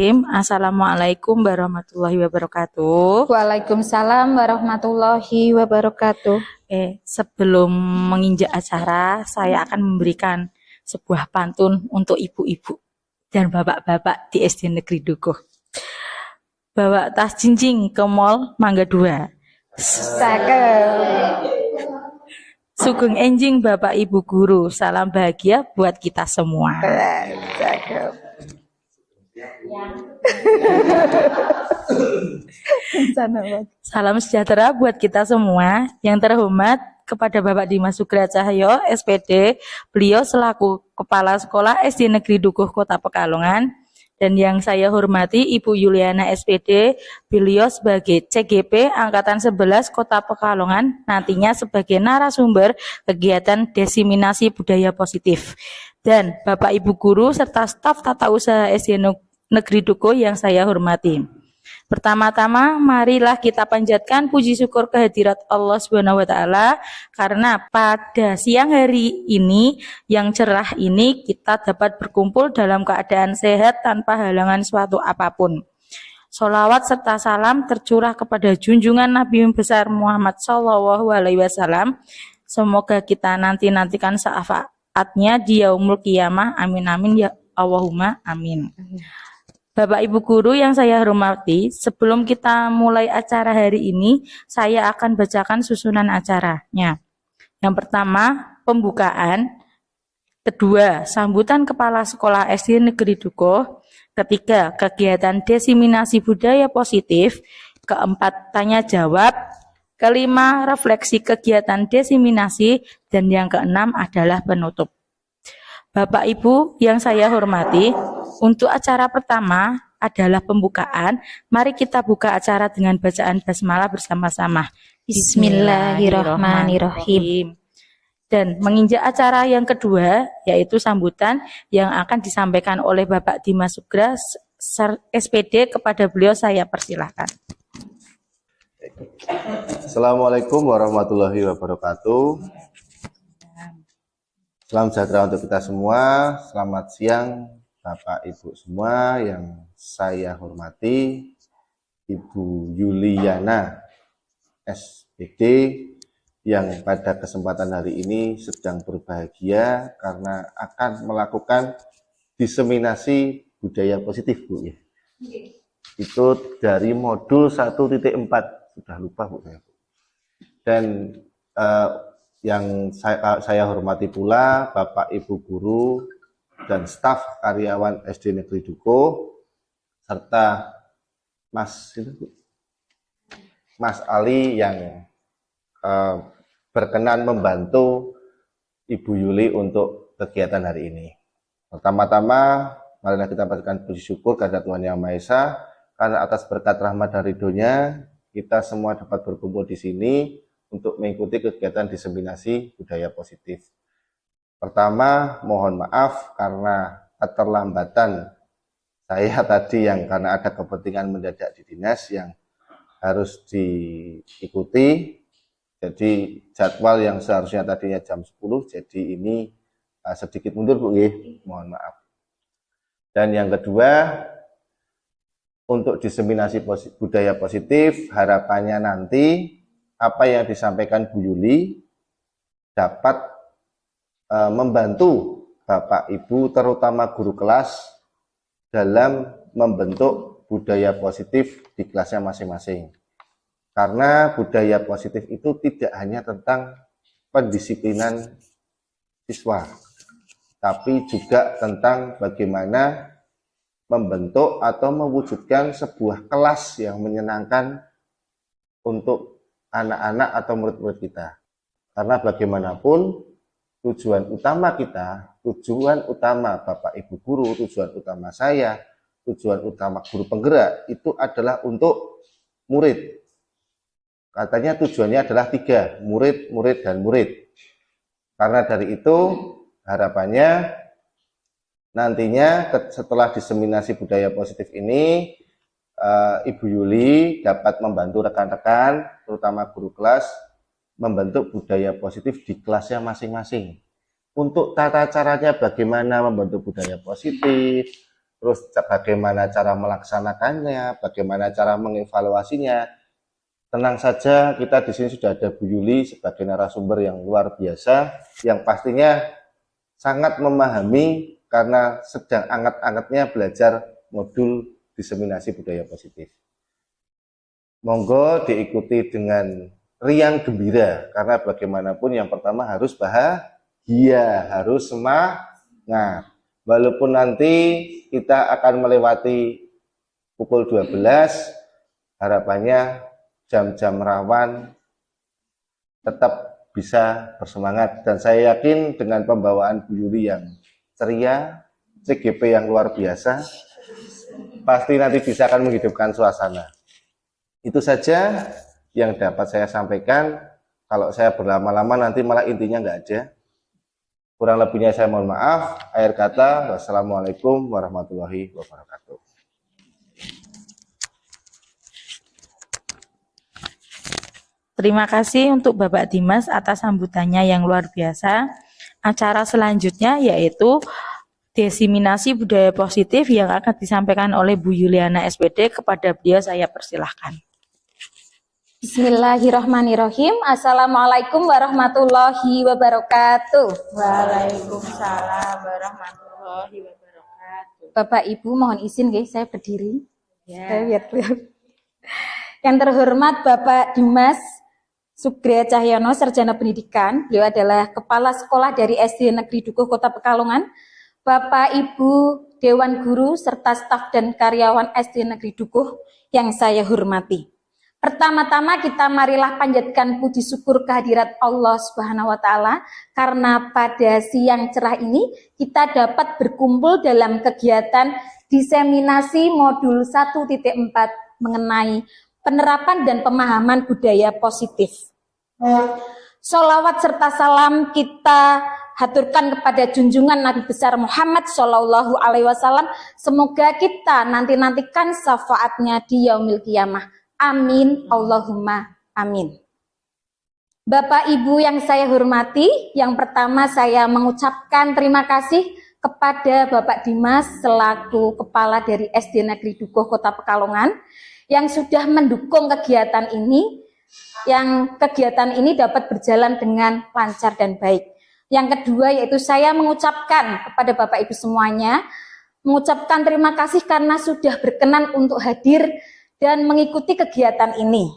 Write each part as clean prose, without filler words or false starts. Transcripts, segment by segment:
Bismillahirrahmanirrahim. Assalamualaikum warahmatullahi wabarakatuh. Waalaikumsalam warahmatullahi wabarakatuh. Sebelum menginjak acara, saya akan memberikan sebuah pantun untuk ibu-ibu dan bapak-bapak di SD Negeri Dukuh. Bawa tas jinjing ke mall Mangga 2. Cakep. Sugeng enjing Bapak Ibu guru, salam bahagia buat kita semua. Cakep. Salam sejahtera buat kita semua. Yang terhormat kepada Bapak Dimas Sugra Cahyo, SPD, beliau selaku Kepala Sekolah SD Negeri Dukuh Kota Pekalongan. Dan yang saya hormati Ibu Yuliana SPD, beliau sebagai CGP Angkatan 11 Kota Pekalongan, nantinya sebagai narasumber kegiatan diseminasi budaya positif. Dan Bapak Ibu guru serta staf tata usaha SD Negeri Dukuh yang saya hormati. Pertama-tama, marilah kita panjatkan puji syukur kehadirat Allah Subhanahu wa taala karena pada siang hari ini yang cerah ini kita dapat berkumpul dalam keadaan sehat tanpa halangan suatu apapun. Sholawat serta salam tercurah kepada junjungan Nabi besar Muhammad Shallallahu Alaihi Wasallam. Semoga kita nantikan syafaatnya di yaumul qiyamah. Amin amin ya Allahumma amin. Bapak Ibu guru yang saya hormati, sebelum kita mulai acara hari ini, saya akan bacakan susunan acaranya. Yang pertama, pembukaan. Kedua, sambutan Kepala Sekolah SD Negeri Dukuh. Ketiga, kegiatan diseminasi budaya positif. Keempat, tanya jawab. Kelima, refleksi kegiatan diseminasi. Dan yang keenam adalah penutup. Bapak Ibu yang saya hormati, untuk acara pertama adalah pembukaan. Mari kita buka acara dengan bacaan basmalah bersama-sama. Bismillahirrahmanirrahim. Dan menginjak acara yang kedua, yaitu sambutan yang akan disampaikan oleh Bapak Dimas Sugra SPD. Kepada beliau saya persilahkan. Assalamualaikum warahmatullahi wabarakatuh. Salam sejahtera untuk kita semua. Selamat siang Bapak Ibu semua yang saya hormati. Ibu Yuliana SPD yang pada kesempatan hari ini sedang berbahagia karena akan melakukan diseminasi budaya positif, Bu. Itu dari modul 1.4. Sudah lupa, Bu. Dan yang saya hormati pula Bapak Ibu guru dan staf karyawan SD Negeri Dukuh serta Mas Ali yang berkenan membantu Ibu Yuli untuk kegiatan hari ini. Pertama-tama marilah kita panjatkan puji syukur kepada Tuhan Yang Maha Esa karena atas berkat rahmat dan ridho-Nya kita semua dapat berkumpul di sini untuk mengikuti kegiatan diseminasi budaya positif. Pertama, mohon maaf karena keterlambatan saya tadi yang karena ada kepentingan mendadak di dinas yang harus diikuti. Jadi jadwal yang seharusnya tadinya jam 10, jadi ini sedikit mundur, Bu. Mohon maaf. Dan yang kedua, untuk diseminasi budaya positif, harapannya nanti apa yang disampaikan Bu Yuli dapat membantu Bapak Ibu terutama guru kelas dalam membentuk budaya positif di kelasnya masing-masing. Karena budaya positif itu tidak hanya tentang pendisiplinan siswa, tapi juga tentang bagaimana membentuk atau mewujudkan sebuah kelas yang menyenangkan untuk anak-anak atau murid-murid kita. Karena bagaimanapun tujuan utama kita, tujuan utama Bapak Ibu guru, tujuan utama saya, tujuan utama guru penggerak itu adalah untuk murid. Katanya tujuannya adalah 3, murid, murid, dan murid. Karena dari itu harapannya nantinya setelah diseminasi budaya positif ini Ibu Yuli dapat membantu rekan-rekan, terutama guru kelas, membentuk budaya positif di kelasnya masing-masing. Untuk tata caranya bagaimana membentuk budaya positif, terus bagaimana cara melaksanakannya, bagaimana cara mengevaluasinya. Tenang saja, kita di sini sudah ada Bu Yuli sebagai narasumber yang luar biasa, yang pastinya sangat memahami karena sedang anget-angetnya belajar modul diseminasi budaya positif. Monggo diikuti dengan riang gembira, karena bagaimanapun yang pertama harus bahagia, harus semangat. Walaupun nanti kita akan melewati pukul 12, harapannya jam-jam rawan tetap bisa bersemangat. Dan saya yakin dengan pembawaan Bu Yuli yang ceria, CGP yang luar biasa, pasti nanti bisa akan menghidupkan suasana. Itu saja yang dapat saya sampaikan. Kalau saya berlama-lama nanti malah intinya nggak ada. Kurang lebihnya saya mohon maaf. Akhir kata, wassalamualaikum warahmatullahi wabarakatuh. Terima kasih untuk Bapak Dimas atas sambutannya yang luar biasa. Acara selanjutnya yaitu diseminasi budaya positif yang akan disampaikan oleh Bu Yuliana SPD. Kepada beliau saya persilahkan. Bismillahirrahmanirrahim. Assalamualaikum warahmatullahi wabarakatuh. Waalaikumsalam warahmatullahi wabarakatuh. Bapak Ibu mohon izin guys, saya berdiri. Ya. Saya biar kelihatan. Yang terhormat Bapak Dimas Sugria Cahyono, Sarjana Pendidikan. Beliau adalah Kepala Sekolah dari SD Negeri Dukuh Kota Pekalongan. Bapak Ibu Dewan Guru serta staf dan karyawan SD Negeri Dukuh yang saya hormati. Pertama-tama kita marilah panjatkan puji syukur kehadirat Allah Subhanahu wa taala karena pada siang cerah ini kita dapat berkumpul dalam kegiatan diseminasi modul 1.4 mengenai penerapan dan pemahaman budaya positif. Sholawat serta salam kita haturkan kepada junjungan Nabi besar Muhammad Shallallahu Alaihi Wasallam. Semoga kita nantikan syafaatnya di yaumil qiyamah. Amin, Allahumma amin. Bapak Ibu yang saya hormati, yang pertama saya mengucapkan terima kasih kepada Bapak Dimas selaku Kepala dari SD Negeri Dukuh Kota Pekalongan yang sudah mendukung kegiatan ini, yang kegiatan ini dapat berjalan dengan lancar dan baik. Yang kedua yaitu saya mengucapkan kepada Bapak Ibu semuanya, mengucapkan terima kasih karena sudah berkenan untuk hadir dan mengikuti kegiatan ini.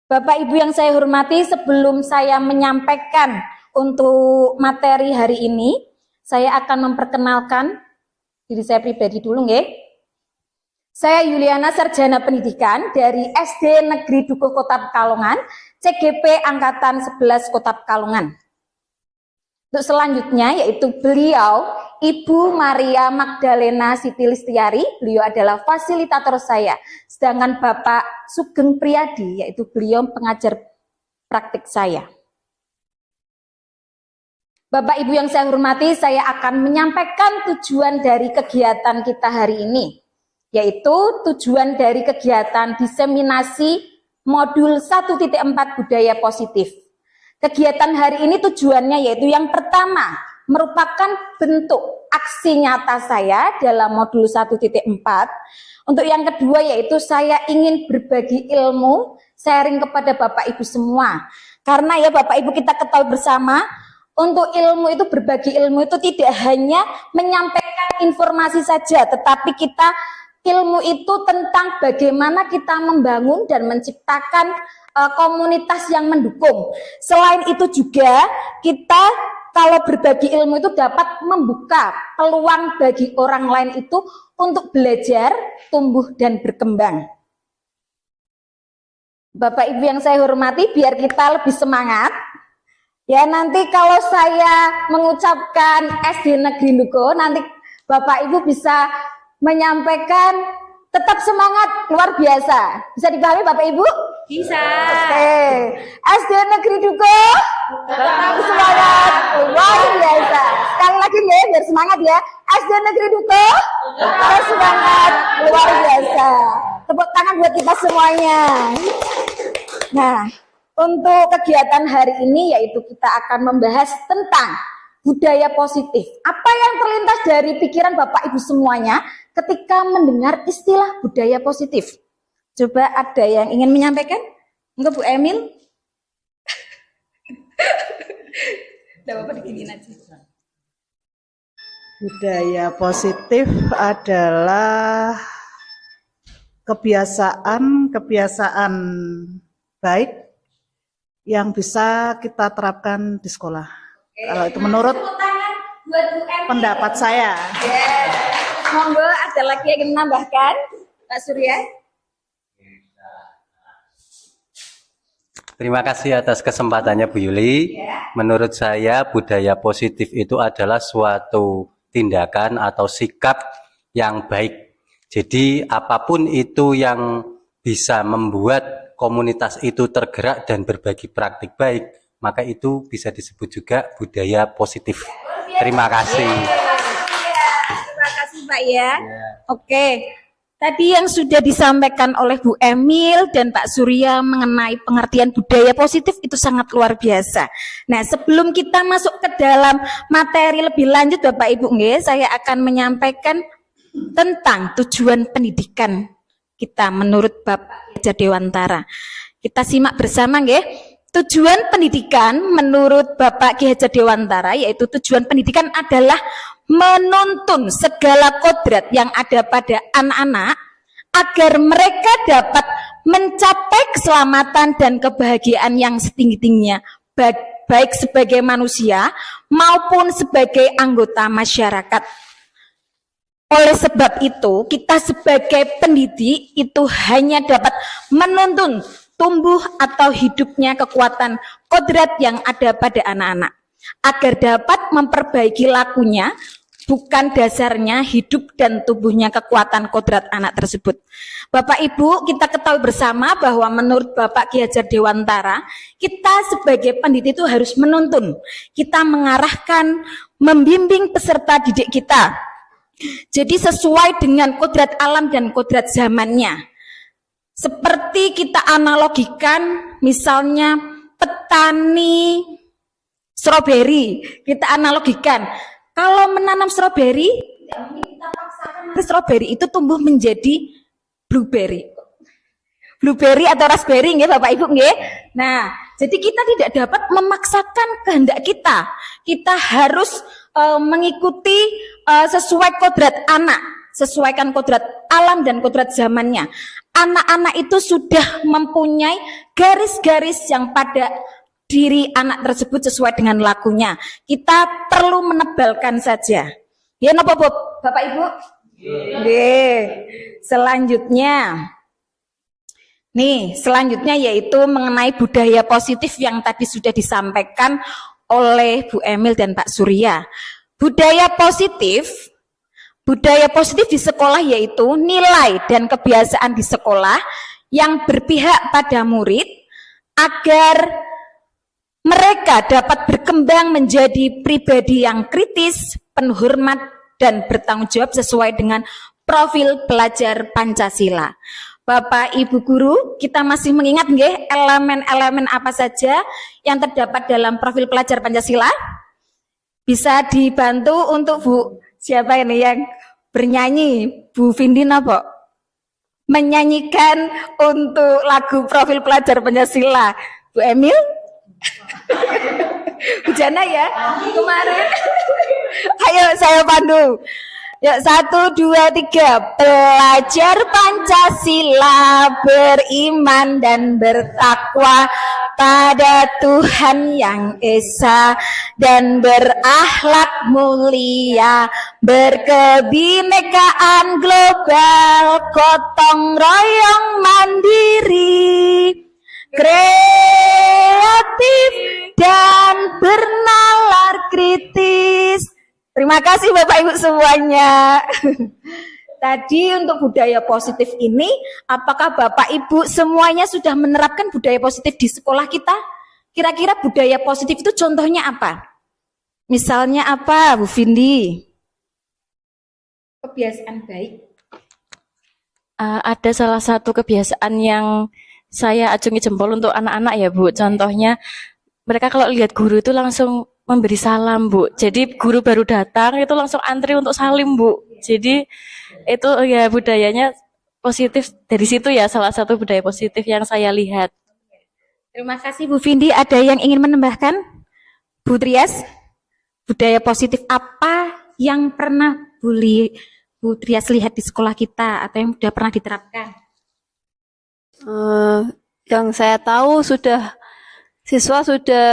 Bapak Ibu yang saya hormati, sebelum saya menyampaikan untuk materi hari ini, saya akan memperkenalkan diri saya pribadi dulu nggih. Saya Yuliana, Sarjana Pendidikan dari SD Negeri Dukuh Kota Pekalongan, CGP Angkatan 11 Kota Pekalongan. Untuk selanjutnya yaitu beliau, Ibu Maria Magdalena Siti Listiari, beliau adalah fasilitator saya. Sedangkan Bapak Sugeng Priyadi, yaitu beliau pengajar praktik saya. Bapak Ibu yang saya hormati, saya akan menyampaikan tujuan dari kegiatan kita hari ini. Yaitu tujuan dari kegiatan diseminasi modul 1.4 budaya positif. Kegiatan hari ini tujuannya yaitu yang pertama, merupakan bentuk aksi nyata saya dalam modul 1.4. Untuk yang kedua yaitu saya ingin berbagi ilmu, sharing kepada Bapak Ibu semua. Karena ya Bapak Ibu kita ketahui bersama, untuk ilmu itu, berbagi ilmu itu tidak hanya menyampaikan informasi saja, tetapi kita ilmu itu tentang bagaimana kita membangun dan menciptakan komunitas yang mendukung. Selain itu juga kita kalau berbagi ilmu itu dapat membuka peluang bagi orang lain itu untuk belajar, tumbuh dan berkembang. Bapak Ibu yang saya hormati, biar kita lebih semangat. Ya nanti kalau saya mengucapkan SD Negeri Dukuh, nanti Bapak Ibu bisa menyampaikan tetap semangat luar biasa. Bisa dipahami Bapak Ibu? Bisa. Oke. SD Negeri Dukuh tetap semangat luar biasa. Sekali lagi nih biar semangat ya. SD Negeri Dukuh tetap semangat luar biasa. Tepuk tangan buat kita semuanya. Nah, untuk kegiatan hari ini yaitu kita akan membahas tentang budaya positif. Apa yang terlintas dari pikiran Bapak Ibu semuanya ketika mendengar istilah budaya positif? Coba ada yang ingin menyampaikan? Enggak, Bu Emil? Tidak apa-apa, diginiin aja. Budaya positif adalah kebiasaan baik yang bisa kita terapkan di sekolah. Kalau itu menurut pendapat saya. Monggo, ada lagi yang ingin menambahkan, Pak Surya? Terima kasih atas kesempatannya Bu Yuli. Menurut saya budaya positif itu adalah suatu tindakan atau sikap yang baik. Jadi apapun itu yang bisa membuat komunitas itu tergerak dan berbagi praktik baik, maka itu bisa disebut juga budaya positif. Terima kasih. Terima kasih Pak ya. Oke. Tadi yang sudah disampaikan oleh Bu Emil dan Pak Surya mengenai pengertian budaya positif itu sangat luar biasa. Nah, sebelum kita masuk ke dalam materi lebih lanjut Bapak Ibu nggih, saya akan menyampaikan tentang tujuan pendidikan kita menurut Bapak Ki Hajar Dewantara. Kita simak bersama nggih. Tujuan pendidikan menurut Bapak Ki Hajar Dewantara yaitu tujuan pendidikan adalah menuntun segala kodrat yang ada pada anak-anak agar mereka dapat mencapai keselamatan dan kebahagiaan yang setinggi-tingginya, baik sebagai manusia maupun sebagai anggota masyarakat. Oleh sebab itu, kita sebagai pendidik itu hanya dapat menuntun tumbuh atau hidupnya kekuatan kodrat yang ada pada anak-anak agar dapat memperbaiki lakunya, bukan dasarnya hidup dan tubuhnya kekuatan kodrat anak tersebut. Bapak Ibu, kita ketahui bersama bahwa menurut Bapak Ki Hajar Dewantara, kita sebagai pendidik itu harus menuntun, kita mengarahkan, membimbing peserta didik kita. Jadi sesuai dengan kodrat alam dan kodrat zamannya. Seperti kita analogikan, misalnya petani stroberi, kita analogikan. Kalau menanam stroberi, kita paksakan stroberi itu tumbuh menjadi blueberry. Blueberry atau raspberry nggih Bapak Ibu nggih. Nah, jadi kita tidak dapat memaksakan kehendak kita. Kita harus mengikuti sesuai kodrat anak, sesuaikan kodrat alam dan kodrat zamannya. Anak-anak itu sudah mempunyai garis-garis yang pada diri anak tersebut sesuai dengan lakunya. Kita perlu menebalkan saja. Ya napa Bapak Ibu? Nggih. Selanjutnya yaitu mengenai budaya positif yang tadi sudah disampaikan oleh Bu Emil dan Pak Surya. Budaya positif di sekolah yaitu nilai dan kebiasaan di sekolah yang berpihak pada murid agar mereka dapat berkembang menjadi pribadi yang kritis, penuh hormat, dan bertanggung jawab sesuai dengan profil pelajar Pancasila. Bapak Ibu Guru, kita masih mengingat nggih elemen-elemen apa saja yang terdapat dalam profil pelajar Pancasila? Bisa dibantu untuk Bu, siapa ini yang bernyanyi? Bu Vindi napa? Menyanyikan untuk lagu profil pelajar Pancasila. Bu Emil? Hujana ya? Kemarin. Ayo saya pandu. Ya, 1, 2, 3. Pelajar Pancasila beriman dan bertakwa pada Tuhan yang Esa dan berakhlak mulia, berkebinekaan global, gotong royong mandiri, kreatif dan bernalar kritis. Terima kasih Bapak Ibu semuanya. Tadi untuk budaya positif ini, apakah Bapak Ibu semuanya sudah menerapkan budaya positif di sekolah kita? Kira-kira budaya positif itu contohnya apa? Misalnya apa, Bu Vindi? Kebiasaan baik. Ada salah satu kebiasaan yang saya acungi jempol untuk anak-anak ya Bu. Contohnya mereka kalau lihat guru itu langsung memberi salam, Bu. Jadi guru baru datang itu langsung antri untuk salim, Bu. Jadi itu ya budayanya positif dari situ ya, salah satu budaya positif yang saya lihat. Terima kasih Bu Vindi. Ada yang ingin menambahkan? Bu Trias, budaya positif apa yang pernah Bu Trias lihat di sekolah kita atau yang sudah pernah diterapkan? Yang saya tahu siswa sudah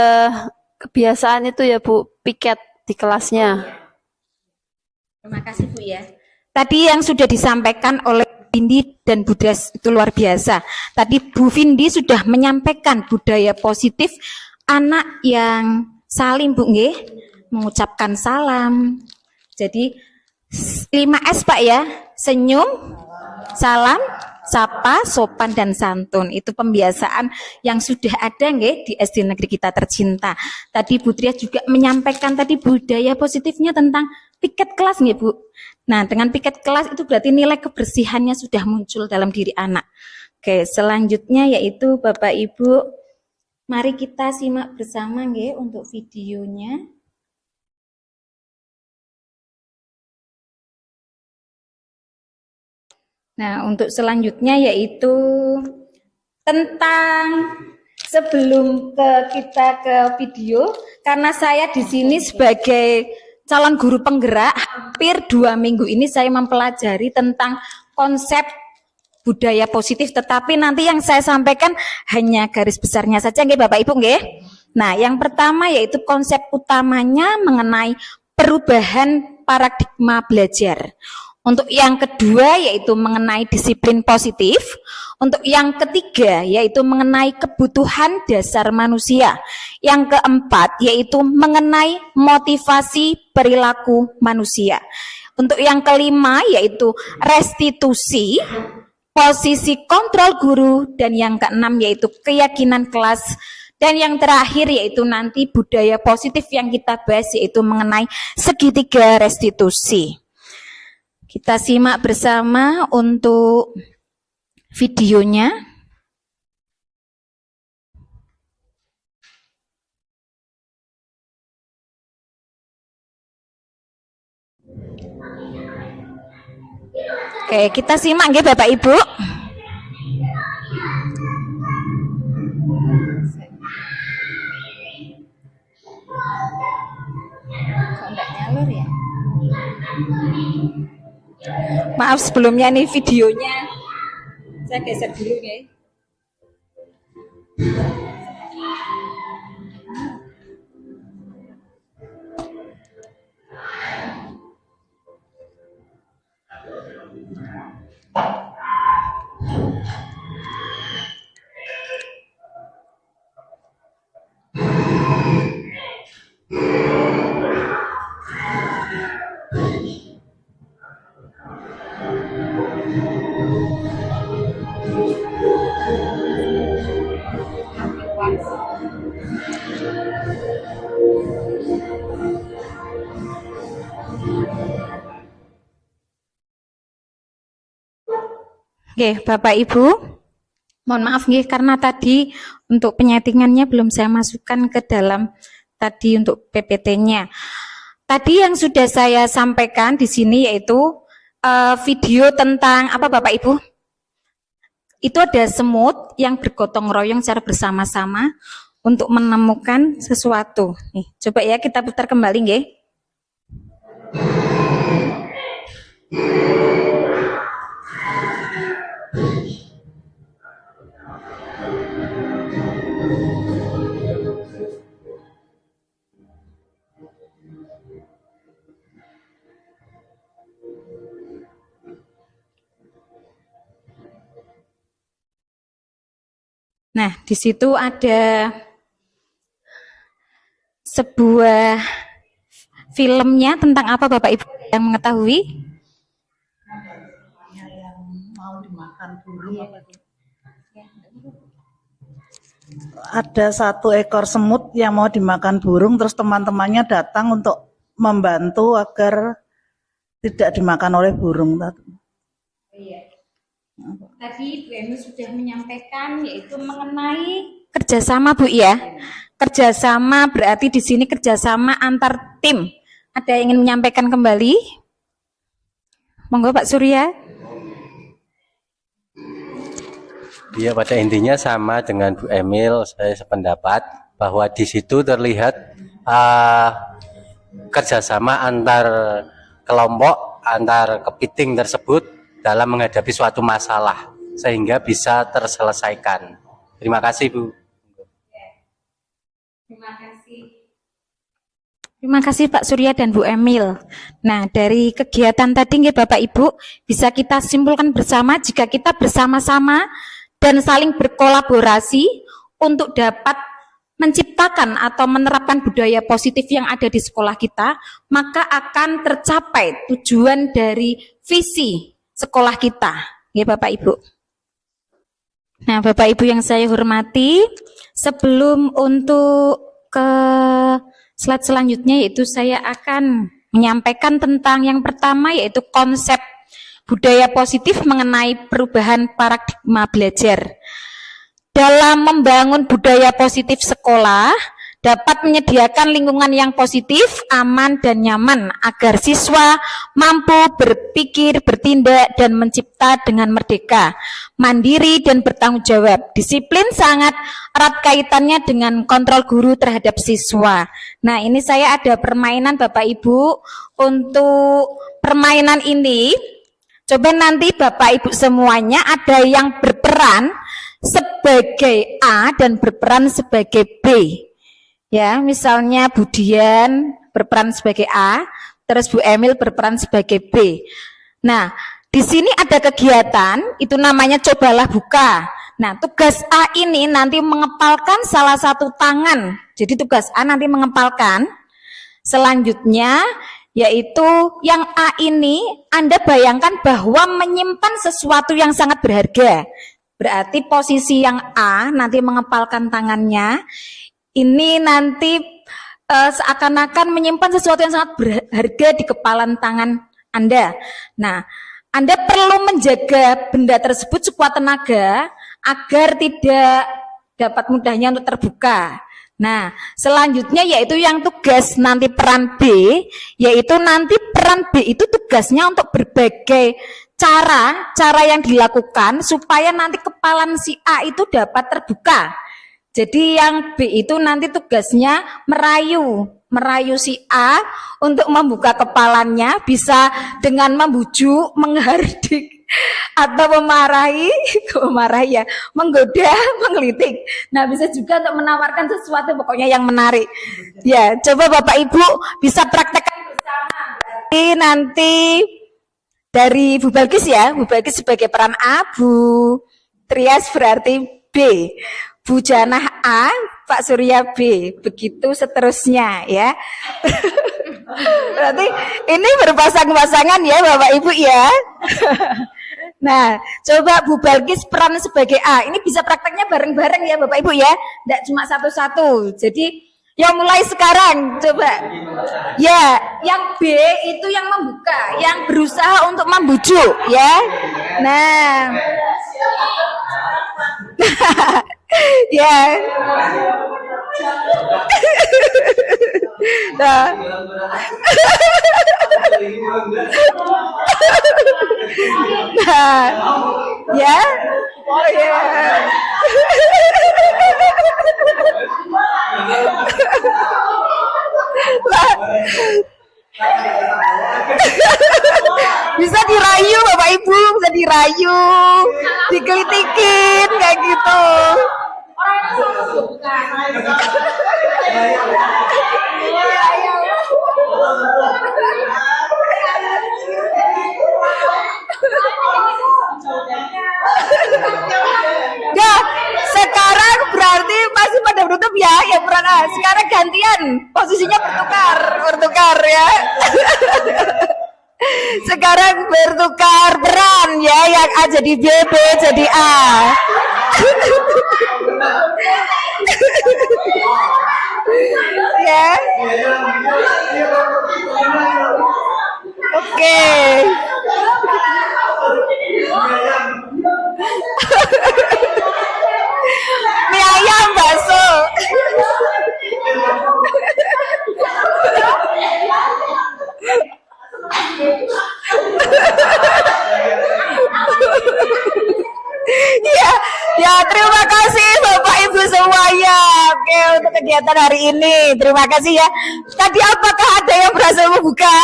kebiasaan itu ya Bu, piket di kelasnya. Terima kasih Bu ya. Tadi yang sudah disampaikan oleh Vindi dan Bu Trias itu luar biasa. Tadi Bu Vindi sudah menyampaikan budaya positif anak yang salim Bu nggih, mengucapkan salam. Jadi 5S Pak ya, senyum, salam, sapa, sopan dan santun. Itu pembiasaan yang sudah ada nggih di SD negeri kita tercinta. Tadi Bu Trias juga menyampaikan tadi budaya positifnya tentang piket kelas nggih Bu. Nah, dengan piket kelas itu berarti nilai kebersihannya sudah muncul dalam diri anak. Oke, selanjutnya yaitu Bapak Ibu, mari kita simak bersama nggih untuk videonya. Nah, untuk selanjutnya yaitu tentang sebelum kita ke video, karena saya di sini sebagai calon guru penggerak, hampir 2 minggu ini saya mempelajari tentang konsep budaya positif, tetapi nanti yang saya sampaikan hanya garis besarnya saja nggih Bapak Ibu nggih. Nah, yang pertama yaitu konsep utamanya mengenai perubahan paradigma belajar. Untuk yang kedua yaitu mengenai disiplin positif. Untuk yang ketiga yaitu mengenai kebutuhan dasar manusia. Yang keempat yaitu mengenai motivasi perilaku manusia. Untuk yang kelima yaitu restitusi, posisi kontrol guru, dan yang keenam yaitu keyakinan kelas. Dan yang terakhir yaitu nanti budaya positif yang kita bahas yaitu mengenai segitiga restitusi. Kita simak bersama untuk videonya. Oke, kita simak nggih Bapak Ibu. Kok enggak nyalur ya? Maaf sebelumnya nih videonya saya geser dulu ya. Oke, Bapak Ibu, mohon maaf nggih karena tadi untuk penyetingannya belum saya masukkan ke dalam tadi untuk PPT-nya. Tadi yang sudah saya sampaikan di sini yaitu video tentang apa Bapak Ibu? Itu ada semut yang bergotong royong secara bersama-sama untuk menemukan sesuatu. Nih, coba ya kita putar kembali nggih. Nah, di situ ada sebuah filmnya tentang apa Bapak Ibu yang mengetahui? Yang mau dimakan burung apa itu? Ada 1 ekor semut yang mau dimakan burung, terus teman-temannya datang untuk membantu agar tidak dimakan oleh burung. Tadi Bu Emi sudah menyampaikan yaitu mengenai kerjasama Bu ya. kerjasama berarti di sini kerjasama antar tim. Ada yang ingin menyampaikan kembali? Monggo Pak Surya. Ya, pada intinya sama dengan Bu Emil, saya sependapat bahwa di situ terlihat kerjasama antar kelompok, antar kepiting tersebut dalam menghadapi suatu masalah sehingga bisa terselesaikan. Terima kasih, Bu. Terima kasih Pak Surya dan Bu Emil. Nah, dari kegiatan tadi ya Bapak Ibu, bisa kita simpulkan bersama jika kita bersama-sama dan saling berkolaborasi untuk dapat menciptakan atau menerapkan budaya positif yang ada di sekolah kita, maka akan tercapai tujuan dari visi sekolah kita. Ya Bapak Ibu. Nah, Bapak Ibu yang saya hormati, sebelum untuk ke slide selanjutnya, yaitu saya akan menyampaikan tentang yang pertama, yaitu konsep budaya positif mengenai perubahan paradigma belajar. Dalam membangun budaya positif sekolah, dapat menyediakan lingkungan yang positif, aman, dan nyaman agar siswa mampu berpikir, bertindak, dan mencipta dengan merdeka, mandiri, dan bertanggung jawab. Disiplin sangat erat kaitannya dengan kontrol guru terhadap siswa. Nah, ini saya ada permainan Bapak Ibu. Untuk permainan ini, coba nanti Bapak Ibu semuanya ada yang berperan sebagai A dan berperan sebagai B. Ya, misalnya Bu Dian berperan sebagai A, terus Bu Emil berperan sebagai B. Nah, di sini ada kegiatan, itu namanya cobalah buka. Nah, tugas A ini nanti mengepalkan salah satu tangan. Jadi tugas A nanti mengepalkan. Selanjutnya, yaitu yang A ini, Anda bayangkan bahwa menyimpan sesuatu yang sangat berharga. Berarti posisi yang A nanti mengepalkan tangannya, ini nanti seakan-akan menyimpan sesuatu yang sangat berharga di kepalan tangan Anda. Nah, Anda perlu menjaga benda tersebut sekuat tenaga agar tidak dapat mudahnya untuk terbuka. Nah, selanjutnya yaitu yang tugas nanti peran B, yaitu nanti peran B itu tugasnya untuk berbagai cara yang dilakukan supaya nanti kepalan si A itu dapat terbuka. Jadi yang B itu nanti tugasnya merayu si A untuk membuka kepalanya, bisa dengan membujuk, menghardik, atau memarahi ya, menggoda, menggelitik. Nah, bisa juga untuk menawarkan sesuatu pokoknya yang menarik. Ya, coba Bapak Ibu bisa praktekkan bersama. Berarti nanti dari Bu Balkis ya, Bu Balkis sebagai peran A, Bu Trias berarti B. Bu Janah A, Pak Surya B, begitu seterusnya ya. Berarti ini berpasang-pasangan ya Bapak Ibu ya. Nah, coba Bu Balkis peran sebagai A, ini bisa prakteknya bareng-bareng ya Bapak Ibu ya, tidak cuma satu-satu. Jadi yang mulai sekarang coba. Ya, yang B itu yang membuka, yang berusaha untuk membujuk ya. Nah. Ya. Nah. Nah. Ya. Oh ya. Bisa dirayu Bapak Ibu, bisa dirayu, digelitikin kayak gitu. Ya, sekarang berarti masih pada menutup ya, yang peran A. Sekarang gantian, posisinya bertukar ya. Sekarang bertukar peran ya, yang A jadi B, B jadi A. Ya. Oke. Mie ayam bakso. untuk kegiatan hari ini. Terima kasih ya. Tadi apakah ada yang berhasil membuka?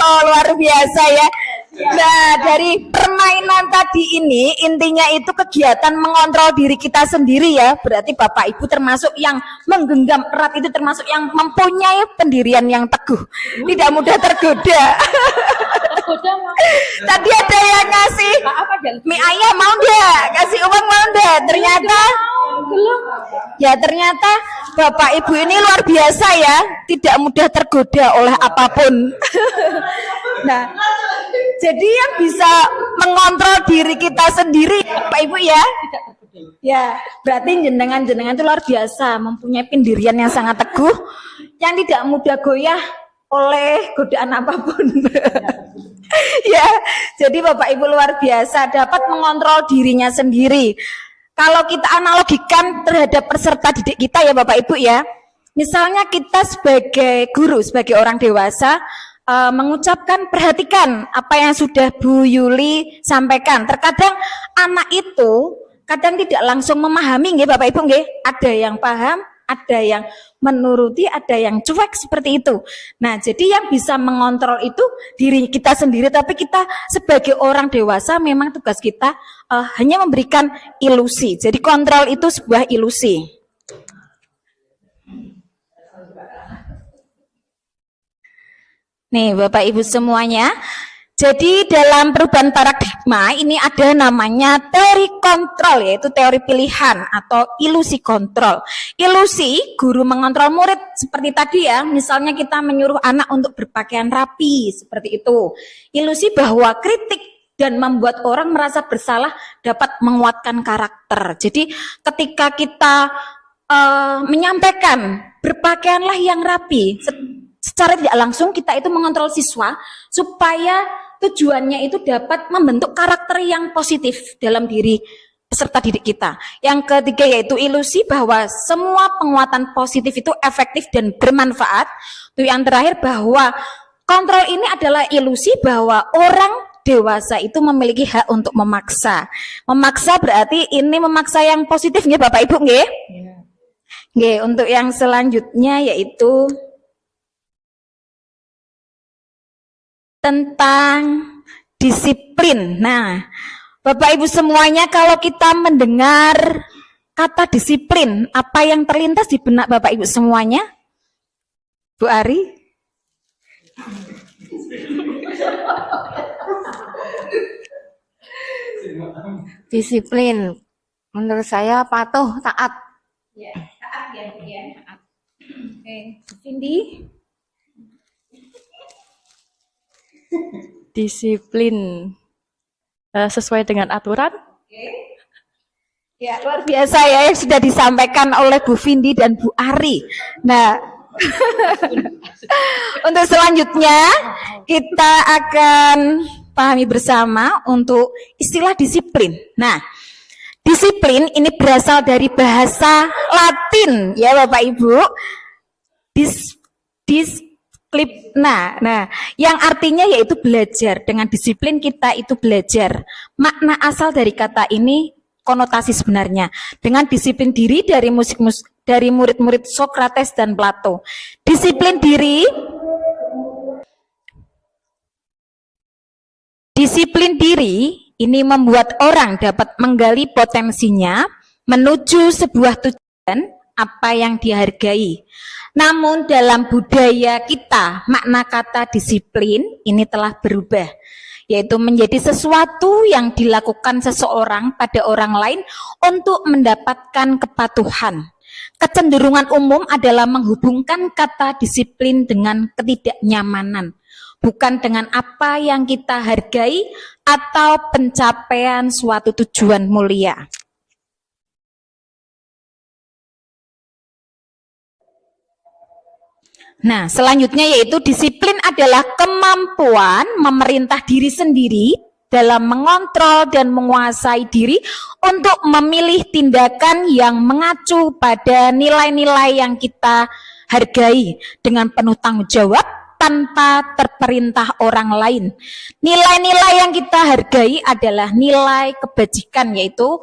Oh, luar biasa ya. Nah, dari permainan tadi ini intinya itu kegiatan mengontrol diri kita sendiri ya. Berarti Bapak Ibu termasuk yang menggenggam erat, itu termasuk yang mempunyai pendirian yang teguh, tidak mudah tergoda. Tadi ada yang ngasih mie ayam, mau enggak? Kasih uang mau enggak? Ternyata ternyata Bapak Ibu ini luar biasa ya, tidak mudah tergoda oleh apapun. Nah, jadi yang bisa mengontrol diri kita sendiri, Pak Ibu ya. Ya, berarti jenengan itu luar biasa, mempunyai pendirian yang sangat teguh, yang tidak mudah goyah oleh godaan apapun. Ya, jadi Bapak Ibu luar biasa dapat mengontrol dirinya sendiri. Kalau kita analogikan terhadap peserta didik kita ya Bapak Ibu ya, misalnya kita sebagai guru, sebagai orang dewasa, mengucapkan perhatikan apa yang sudah Bu Yuli sampaikan. Terkadang anak itu kadang tidak langsung memahami nggih Bapak Ibu nggih. Ada yang paham, ada yang menuruti, ada yang cuek seperti itu. Nah, jadi yang bisa mengontrol itu diri kita sendiri, tapi kita sebagai orang dewasa memang tugas kita hanya memberikan ilusi. Jadi kontrol itu sebuah ilusi. Nih Bapak Ibu semuanya, jadi dalam perubahan paradigma ini ada namanya teori kontrol, yaitu teori pilihan atau ilusi kontrol. Ilusi guru mengontrol murid seperti tadi ya, misalnya kita menyuruh anak untuk berpakaian rapi seperti itu. Ilusi bahwa kritik dan membuat orang merasa bersalah dapat menguatkan karakter. Jadi ketika kita menyampaikan berpakaianlah yang rapi, secara tidak langsung kita itu mengontrol siswa supaya tujuannya itu dapat membentuk karakter yang positif dalam diri peserta didik kita. Yang ketiga yaitu ilusi bahwa semua penguatan positif itu efektif dan bermanfaat. Itu yang terakhir bahwa kontrol ini adalah ilusi bahwa orang dewasa itu memiliki hak untuk memaksa. Memaksa berarti ini memaksa yang positif nggih Bapak Ibu nggih? Nggih, untuk yang selanjutnya yaitu tentang disiplin. Nah, Bapak Ibu semuanya, kalau kita mendengar kata disiplin, apa yang terlintas di benak Bapak Ibu semuanya? Bu Ari? Disiplin, menurut saya patuh, taat. Ya, taat ya, taat. Oke, Cindy? Disiplin sesuai dengan aturan. Ya, luar biasa ya yang sudah disampaikan oleh Bu Vindi dan Bu Ari. Nah, untuk selanjutnya kita akan pahami bersama untuk istilah disiplin. Nah, disiplin ini berasal dari bahasa Latin ya Bapak Ibu. Nah, yang artinya yaitu belajar. Dengan disiplin kita itu belajar. Makna asal dari kata ini konotasi sebenarnya. Dengan disiplin diri dari murid-murid Sokrates dan Plato. Disiplin diri ini membuat orang dapat menggali potensinya menuju sebuah tujuan apa yang dihargai. Namun dalam budaya kita, makna kata disiplin ini telah berubah, yaitu menjadi sesuatu yang dilakukan seseorang pada orang lain untuk mendapatkan kepatuhan. Kecenderungan umum adalah menghubungkan kata disiplin dengan ketidaknyamanan, bukan dengan apa yang kita hargai atau pencapaian suatu tujuan mulia. Nah, selanjutnya yaitu disiplin adalah kemampuan memerintah diri sendiri dalam mengontrol dan menguasai diri untuk memilih tindakan yang mengacu pada nilai-nilai yang kita hargai dengan penuh tanggung jawab tanpa terperintah orang lain. Nilai-nilai yang kita hargai adalah nilai kebajikan, yaitu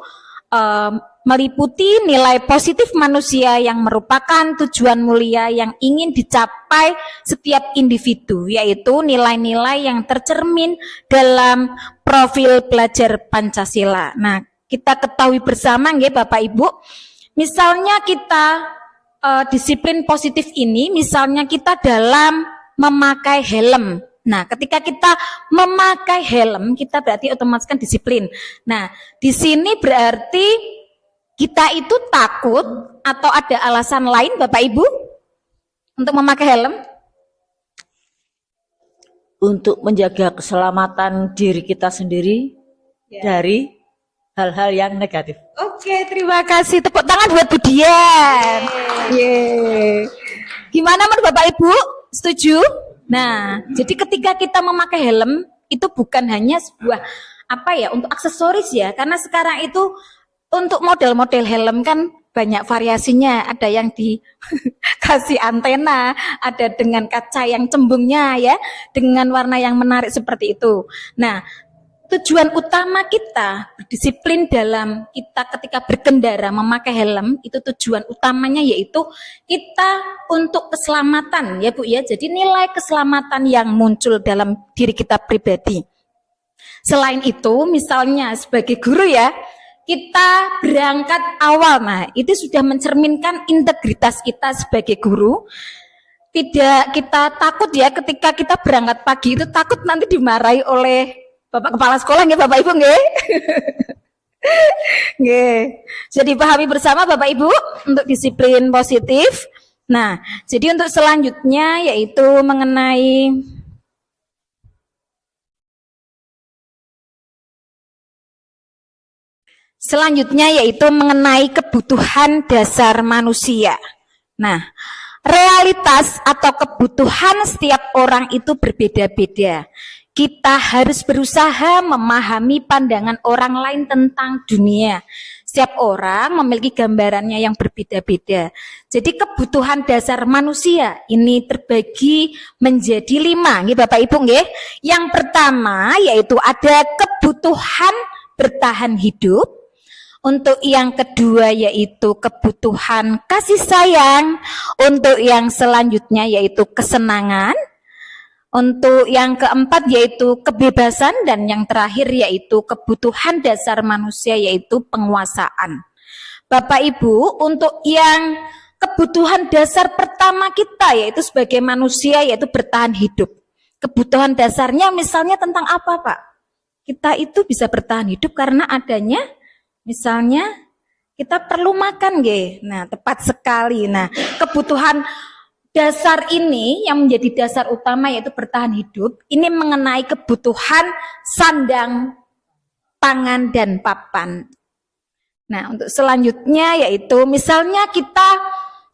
meliputi nilai positif manusia yang merupakan tujuan mulia yang ingin dicapai setiap individu, yaitu nilai-nilai yang tercermin dalam profil pelajar Pancasila. Nah, kita ketahui bersama nggih Bapak Ibu, misalnya kita disiplin positif ini, misalnya kita dalam memakai helm. Nah, ketika kita memakai helm, kita berarti otomatis kan disiplin. Nah, di sini berarti kita itu takut atau ada alasan lain Bapak Ibu untuk memakai helm? Untuk menjaga keselamatan diri kita sendiri dari hal-hal yang negatif. Oke, terima kasih. Tepuk tangan buat Budian. Yeay. Gimana menurut Bapak Ibu? Setuju? Nah, jadi ketika kita memakai helm itu bukan hanya sebuah untuk aksesoris ya, karena sekarang itu untuk model-model helm kan banyak variasinya, ada yang dikasih antena, ada dengan kaca yang cembungnya ya, dengan warna yang menarik seperti itu. Nah, tujuan utama kita berdisiplin dalam kita ketika berkendara memakai helm itu tujuan utamanya yaitu kita untuk keselamatan ya Bu ya. Jadi nilai keselamatan yang muncul dalam diri kita pribadi. Selain itu misalnya sebagai guru ya, kita berangkat awal, nah itu sudah mencerminkan integritas kita sebagai guru. Tidak kita takut ya ketika kita berangkat pagi itu takut nanti dimarahi oleh Bapak Kepala Sekolah nggih Bapak Ibu nggih? Nggih. Jadi pahami bersama Bapak Ibu untuk disiplin positif. Nah, jadi untuk selanjutnya yaitu mengenai kebutuhan dasar manusia. Nah, realitas atau kebutuhan setiap orang itu berbeda-beda. Kita harus berusaha memahami pandangan orang lain tentang dunia. Setiap orang memiliki gambarannya yang berbeda-beda. Jadi kebutuhan dasar manusia ini terbagi menjadi 5, nggih Bapak Ibu nggih. Yang pertama yaitu ada kebutuhan bertahan hidup. Untuk yang kedua yaitu kebutuhan kasih sayang. Untuk yang selanjutnya yaitu kesenangan. Untuk yang keempat yaitu kebebasan dan yang terakhir yaitu kebutuhan dasar manusia yaitu penguasaan. Bapak Ibu, untuk yang kebutuhan dasar pertama kita yaitu sebagai manusia yaitu bertahan hidup. Kebutuhan dasarnya misalnya tentang apa Pak? Kita itu bisa bertahan hidup karena adanya misalnya kita perlu makan nggih. Nah, tepat sekali. Nah, kebutuhan dasar ini yang menjadi dasar utama yaitu bertahan hidup, ini mengenai kebutuhan sandang, pangan, dan papan. Nah, untuk selanjutnya yaitu misalnya kita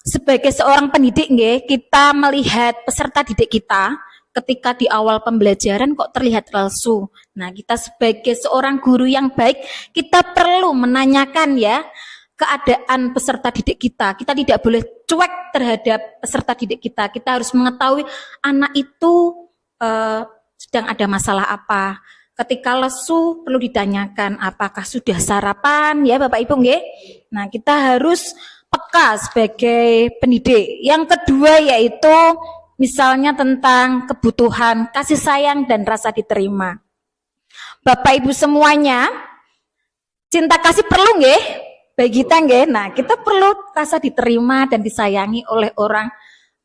sebagai seorang pendidik, kita melihat peserta didik kita ketika di awal pembelajaran kok terlihat lesu. Nah, kita sebagai seorang guru yang baik, kita perlu menanyakan ya, keadaan peserta didik kita. Kita tidak boleh cuek terhadap peserta didik kita. Kita harus mengetahui anak itu sedang ada masalah apa. Ketika lesu perlu ditanyakan apakah sudah sarapan ya Bapak Ibu nggih. Nah, kita harus peka sebagai pendidik. Yang kedua yaitu misalnya tentang kebutuhan kasih sayang dan rasa diterima. Bapak Ibu semuanya, cinta kasih perlu nggih? Bagi kita nggih, nah kita perlu rasa diterima dan disayangi oleh orang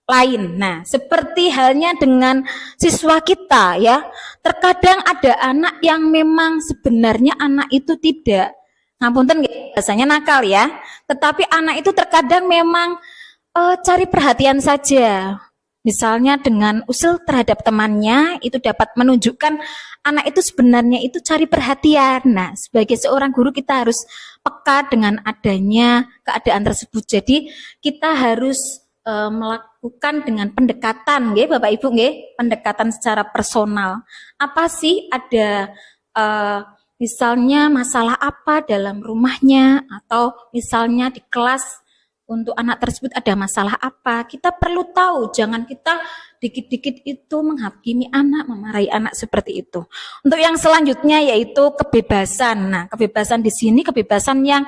lain. Nah, seperti halnya dengan siswa kita ya. Terkadang ada anak yang memang sebenarnya anak itu tidak, ngapunten nggih, biasanya nakal ya. Tetapi anak itu terkadang memang cari perhatian saja. Misalnya dengan usil terhadap temannya itu dapat menunjukkan anak itu sebenarnya itu cari perhatian. Nah, sebagai seorang guru kita harus peka dengan adanya keadaan tersebut. Jadi kita harus melakukan dengan pendekatan, nggih Bapak Ibu nggih, pendekatan secara personal. Apa sih ada misalnya masalah apa dalam rumahnya atau misalnya di kelas untuk anak tersebut ada masalah apa, kita perlu tahu, jangan kita dikit-dikit itu menghakimi anak, memarahi anak seperti itu. Untuk yang selanjutnya yaitu kebebasan. Nah, kebebasan di sini kebebasan yang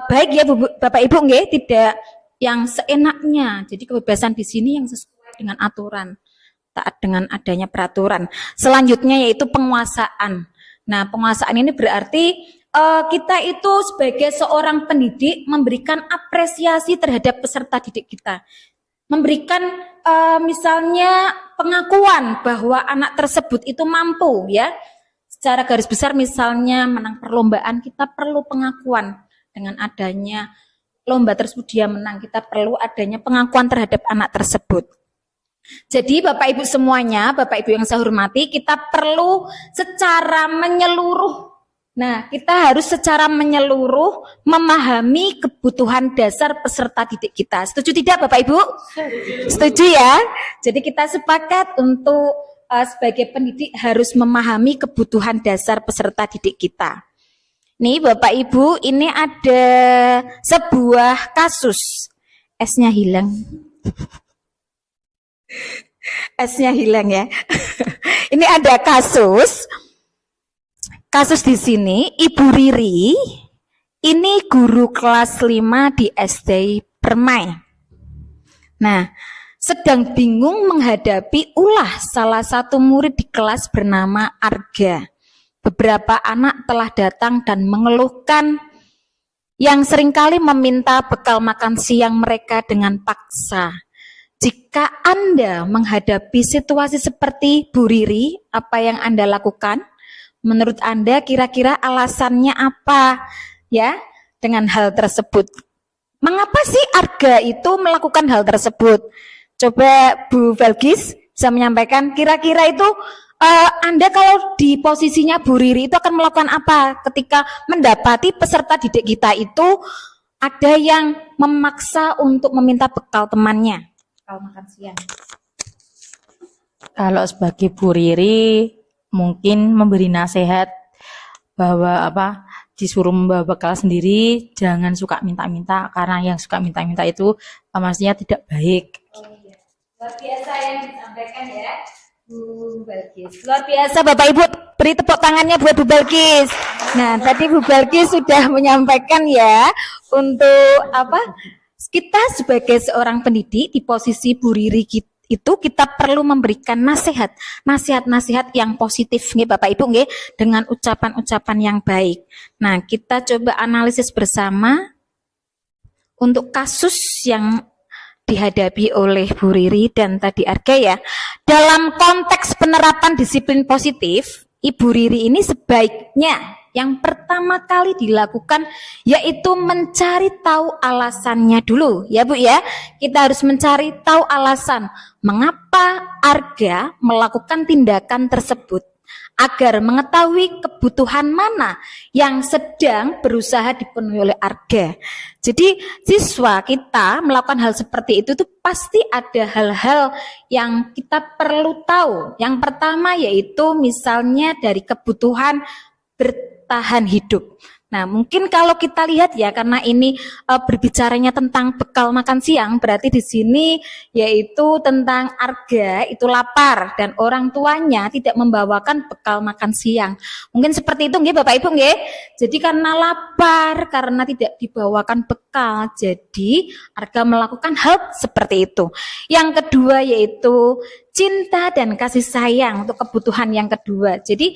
baik ya Bapak Ibu nggih, tidak yang seenaknya. Jadi kebebasan di sini yang sesuai dengan aturan, taat dengan adanya peraturan. Selanjutnya yaitu penguasaan. Nah, penguasaan ini berarti kita itu sebagai seorang pendidik memberikan apresiasi terhadap peserta didik kita. Memberikan misalnya pengakuan bahwa anak tersebut itu mampu ya. Secara garis besar misalnya menang perlombaan, kita perlu pengakuan. Dengan adanya lomba tersebut dia menang, kita perlu adanya pengakuan terhadap anak tersebut. Jadi Bapak Ibu semuanya, Bapak Ibu yang saya hormati, kita perlu secara menyeluruh. Nah, kita harus secara menyeluruh memahami kebutuhan dasar peserta didik kita. Setuju tidak Bapak Ibu? Setuju ya? Jadi kita sepakat untuk sebagai pendidik harus memahami kebutuhan dasar peserta didik kita. Nih Bapak Ibu, ini ada sebuah kasus. S-nya hilang. S-nya hilang ya. Ini ada kasus di sini, Ibu Riri, ini guru kelas 5 di SD Permai. Nah, sedang bingung menghadapi ulah salah satu murid di kelas bernama Arga. Beberapa anak telah datang dan mengeluhkan yang seringkali meminta bekal makan siang mereka dengan paksa. Jika Anda menghadapi situasi seperti Bu Riri, apa yang Anda lakukan? Menurut Anda kira-kira alasannya apa ya dengan hal tersebut? Mengapa sih Arga itu melakukan hal tersebut? Coba Bu Belgis bisa menyampaikan kira-kira itu Anda kalau di posisinya Bu Riri itu akan melakukan apa ketika mendapati peserta didik kita itu ada yang memaksa untuk meminta bekal temannya, bekal makan siang? Kalau sebagai Bu Riri mungkin memberi nasihat bahwa disuruh membawa bekal sendiri, jangan suka minta-minta, karena yang suka minta-minta itu pastinya tidak baik. Oh iya, luar biasa yang disampaikan ya Bu Balkis. Luar biasa Bapak Ibu, beri tepuk tangannya buat Bu Balkis. Nah, tadi Bu Balkis sudah menyampaikan ya untuk kita sebagai seorang pendidik di posisi Bu Riri itu kita perlu memberikan nasihat-nasihat yang positif nggih Bapak Ibu nggih, dengan ucapan-ucapan yang baik. Nah, kita coba analisis bersama untuk kasus yang dihadapi oleh Bu Riri dan tadi Arga ya. Dalam konteks penerapan disiplin positif, Ibu Riri ini sebaiknya yang pertama kali dilakukan yaitu mencari tahu alasannya dulu ya Bu ya. Kita harus mencari tahu alasan mengapa Arga melakukan tindakan tersebut agar mengetahui kebutuhan mana yang sedang berusaha dipenuhi oleh Arga. Jadi siswa kita melakukan hal seperti itu tuh pasti ada hal-hal yang kita perlu tahu. Yang pertama yaitu misalnya dari kebutuhan bertahan hidup. Nah, mungkin kalau kita lihat ya, karena ini berbicaranya tentang bekal makan siang, berarti di sini yaitu tentang Arga itu lapar dan orang tuanya tidak membawakan bekal makan siang. Mungkin seperti itu nggih Bapak Ibu nggih. Jadi karena lapar, karena tidak dibawakan bekal, jadi Arga melakukan hal seperti itu. Yang kedua yaitu cinta dan kasih sayang untuk kebutuhan yang kedua. Jadi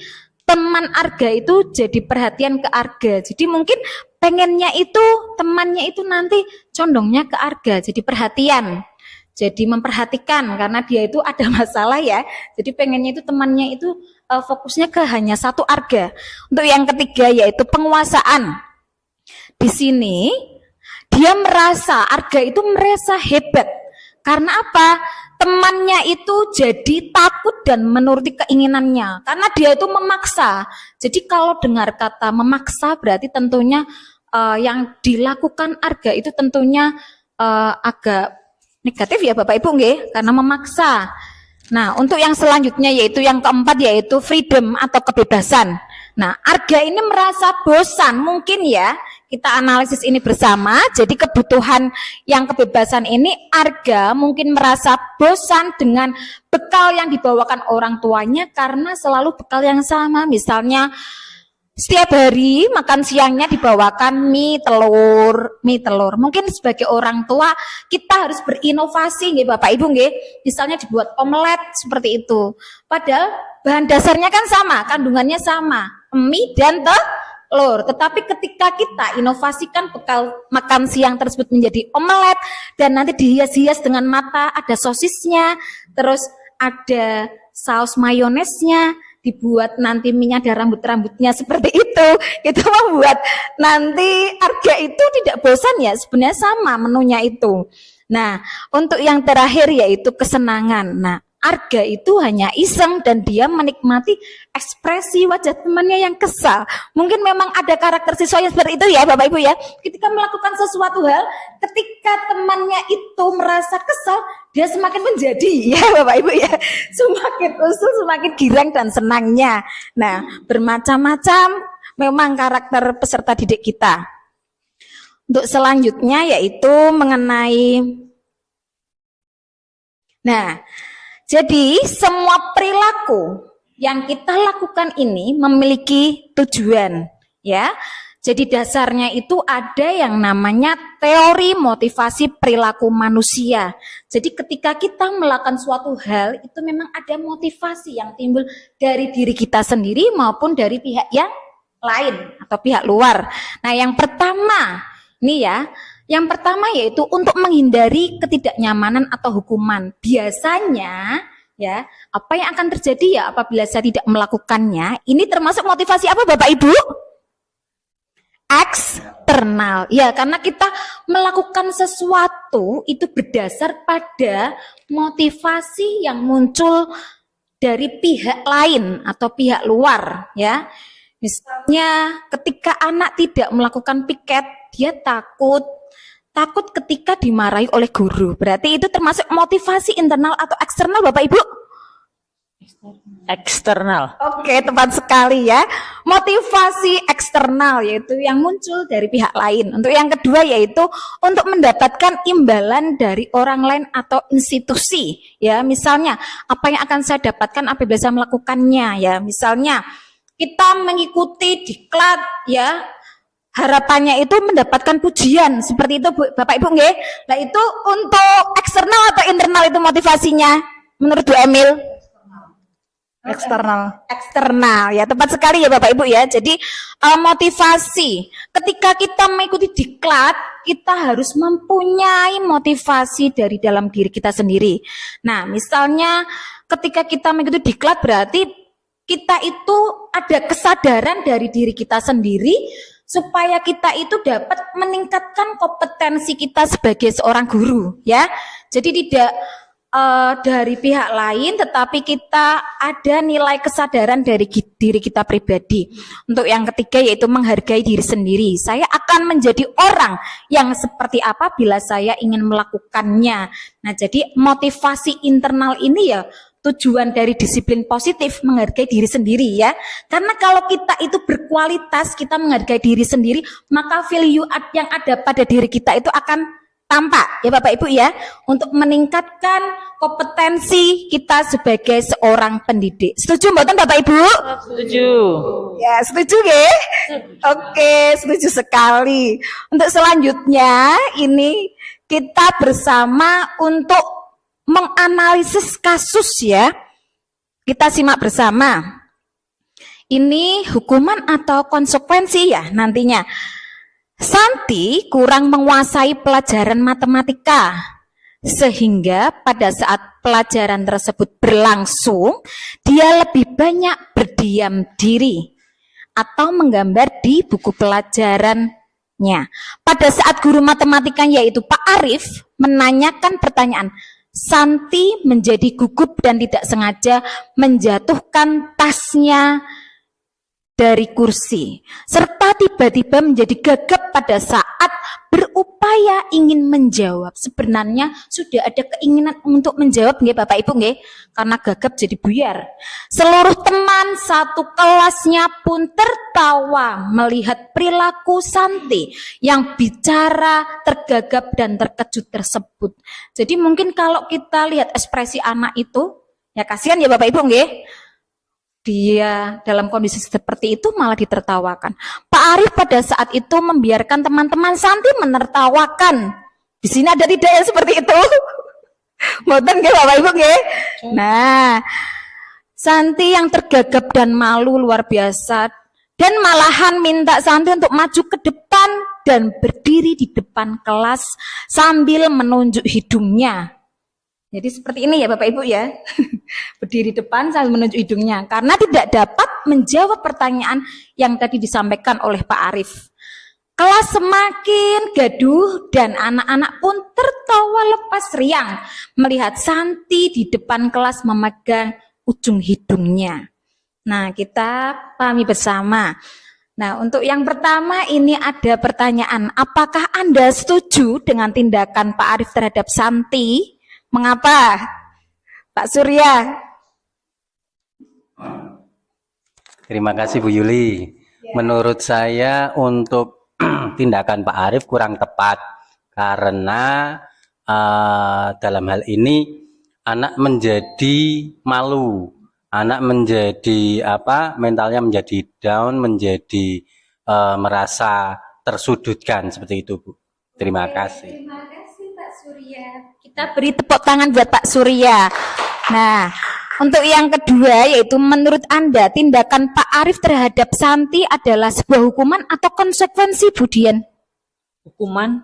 teman Arga itu jadi perhatian ke Arga. Jadi mungkin pengennya itu temannya itu nanti condongnya ke Arga, jadi perhatian. Jadi memperhatikan karena dia itu ada masalah ya. Jadi pengennya itu temannya itu fokusnya ke hanya satu Arga. Untuk yang ketiga yaitu penguasaan. Di sini dia merasa Arga itu merasa hebat. Karena apa? Temannya itu jadi takut dan menuruti keinginannya karena dia itu memaksa. Jadi kalau dengar kata memaksa berarti tentunya yang dilakukan Arga itu tentunya agak negatif ya Bapak Ibu nggih, karena memaksa. Nah, untuk yang selanjutnya yaitu yang keempat yaitu freedom atau kebebasan. Nah, Arga ini merasa bosan mungkin ya. Kita analisis ini bersama. Jadi kebutuhan yang kebebasan ini Arga mungkin merasa bosan dengan bekal yang dibawakan orang tuanya karena selalu bekal yang sama. Misalnya Setiap hari makan siangnya dibawakan mie telur, mie telur. Mungkin sebagai orang tua kita harus berinovasi nggih Bapak Ibu nggih. Misalnya dibuat omelet seperti itu. Padahal bahan dasarnya kan sama, kandungannya sama, mie dan telur. Tetapi ketika kita inovasikan bekal makan siang tersebut menjadi omelet dan nanti dihias-hias dengan mata, ada sosisnya, terus ada saus mayonesnya, dibuat nanti minyak ada rambut-rambutnya seperti itu membuat nanti harga itu tidak bosan ya, sebenarnya sama menunya itu. Nah, untuk yang terakhir yaitu kesenangan. Nah, Arga itu hanya iseng dan dia menikmati ekspresi wajah temannya yang kesal. Mungkin memang ada karakter siswa yang seperti itu ya Bapak Ibu ya. Ketika melakukan sesuatu hal, ketika temannya itu merasa kesal, dia semakin menjadi ya Bapak Ibu ya. Semakin usul, semakin girang dan senangnya. Nah, bermacam-macam memang karakter peserta didik kita. Untuk selanjutnya yaitu mengenai jadi semua perilaku yang kita lakukan ini memiliki tujuan, ya. Jadi dasarnya itu ada yang namanya teori motivasi perilaku manusia. Jadi ketika kita melakukan suatu hal itu memang ada motivasi yang timbul dari diri kita sendiri maupun dari pihak yang lain atau pihak luar. Nah, yang pertama nih ya. Yang pertama yaitu untuk menghindari ketidaknyamanan atau hukuman. Biasanya ya, apa yang akan terjadi ya apabila saya tidak melakukannya? Ini termasuk motivasi apa Bapak Ibu? Eksternal. Ya, karena kita melakukan sesuatu itu berdasar pada motivasi yang muncul dari pihak lain atau pihak luar, ya. Misalnya ketika anak tidak melakukan piket, dia takut ketika dimarahi oleh guru. Berarti itu termasuk motivasi internal atau eksternal Bapak Ibu? Eksternal. Oke, tepat sekali ya. Motivasi eksternal yaitu yang muncul dari pihak lain. Untuk yang kedua yaitu untuk mendapatkan imbalan dari orang lain atau institusi. Ya, misalnya apa yang akan saya dapatkan apabila saya melakukannya ya. Misalnya kita mengikuti diklat ya, harapannya itu mendapatkan pujian seperti itu Bapak Ibu nggih. Nah, itu untuk eksternal atau internal itu motivasinya menurut Bu Emil? Eksternal ya, tepat sekali ya Bapak Ibu ya. Jadi motivasi ketika kita mengikuti diklat, kita harus mempunyai motivasi dari dalam diri kita sendiri. Nah, misalnya ketika kita mengikuti diklat berarti kita itu ada kesadaran dari diri kita sendiri supaya kita itu dapat meningkatkan kompetensi kita sebagai seorang guru ya. Jadi tidak dari pihak lain, tetapi kita ada nilai kesadaran dari diri kita pribadi. Untuk yang ketiga yaitu menghargai diri sendiri. Saya akan menjadi orang yang seperti apa bila saya ingin melakukannya. Nah, jadi motivasi internal ini ya tujuan dari disiplin positif, menghargai diri sendiri ya. Karena kalau kita itu berkualitas, kita menghargai diri sendiri, maka value yang ada pada diri kita itu akan tampak ya Bapak Ibu ya, untuk meningkatkan kompetensi kita sebagai seorang pendidik. Setuju mboten Bapak Ibu? Setuju. Ya, setuju nggih? Oke, setuju sekali. Untuk selanjutnya ini kita bersama untuk menganalisis kasus ya. Kita simak bersama. Ini hukuman atau konsekuensi ya nantinya. Santi kurang menguasai pelajaran matematika, sehingga pada saat pelajaran tersebut berlangsung, dia lebih banyak berdiam diri atau menggambar di buku pelajarannya. Pada saat guru matematika yaitu Pak Arif menanyakan pertanyaan, Santi menjadi gugup dan tidak sengaja menjatuhkan tasnya dari kursi, serta tiba-tiba menjadi gagap pada saat berupaya ingin menjawab. Sebenarnya sudah ada keinginan untuk menjawab nggih Bapak Ibu nggih, karena gagap jadi buyar. Seluruh teman satu kelasnya pun tertawa melihat perilaku Santi yang bicara, tergagap dan terkejut tersebut. Jadi mungkin kalau kita lihat ekspresi anak itu, ya kasihan ya Bapak Ibu nggih. dia dalam kondisi seperti itu malah ditertawakan. Pak Arif pada saat itu membiarkan teman-teman Santi menertawakan. Di sini ada tidak yang seperti itu? Mboten nggih Bapak Ibu nggih. Nah, Santi yang tergagap dan malu luar biasa dan malahan minta Santi untuk maju ke depan dan berdiri di depan kelas sambil menunjuk hidungnya. Jadi seperti ini ya Bapak Ibu ya. Berdiri depan sambil menunjuk hidungnya karena tidak dapat menjawab pertanyaan yang tadi disampaikan oleh Pak Arif. Kelas semakin gaduh dan anak-anak pun tertawa lepas riang melihat Santi di depan kelas memegang ujung hidungnya. Nah, kita pahami bersama. Nah, untuk yang pertama ini ada pertanyaan, apakah Anda setuju dengan tindakan Pak Arif terhadap Santi? Mengapa? Pak Surya. Terima kasih Bu Yuli. Menurut saya untuk tindakan Pak Arif kurang tepat karena dalam hal ini anak menjadi malu, anak menjadi mentalnya menjadi down, menjadi merasa tersudutkan seperti itu Bu. Terima kasih. Terima kasih Pak Surya. Kita beri tepuk tangan buat Pak Surya. Nah, untuk yang kedua yaitu menurut Anda tindakan Pak Arif terhadap Santi adalah sebuah hukuman atau konsekuensi Bu Dian? Hukuman.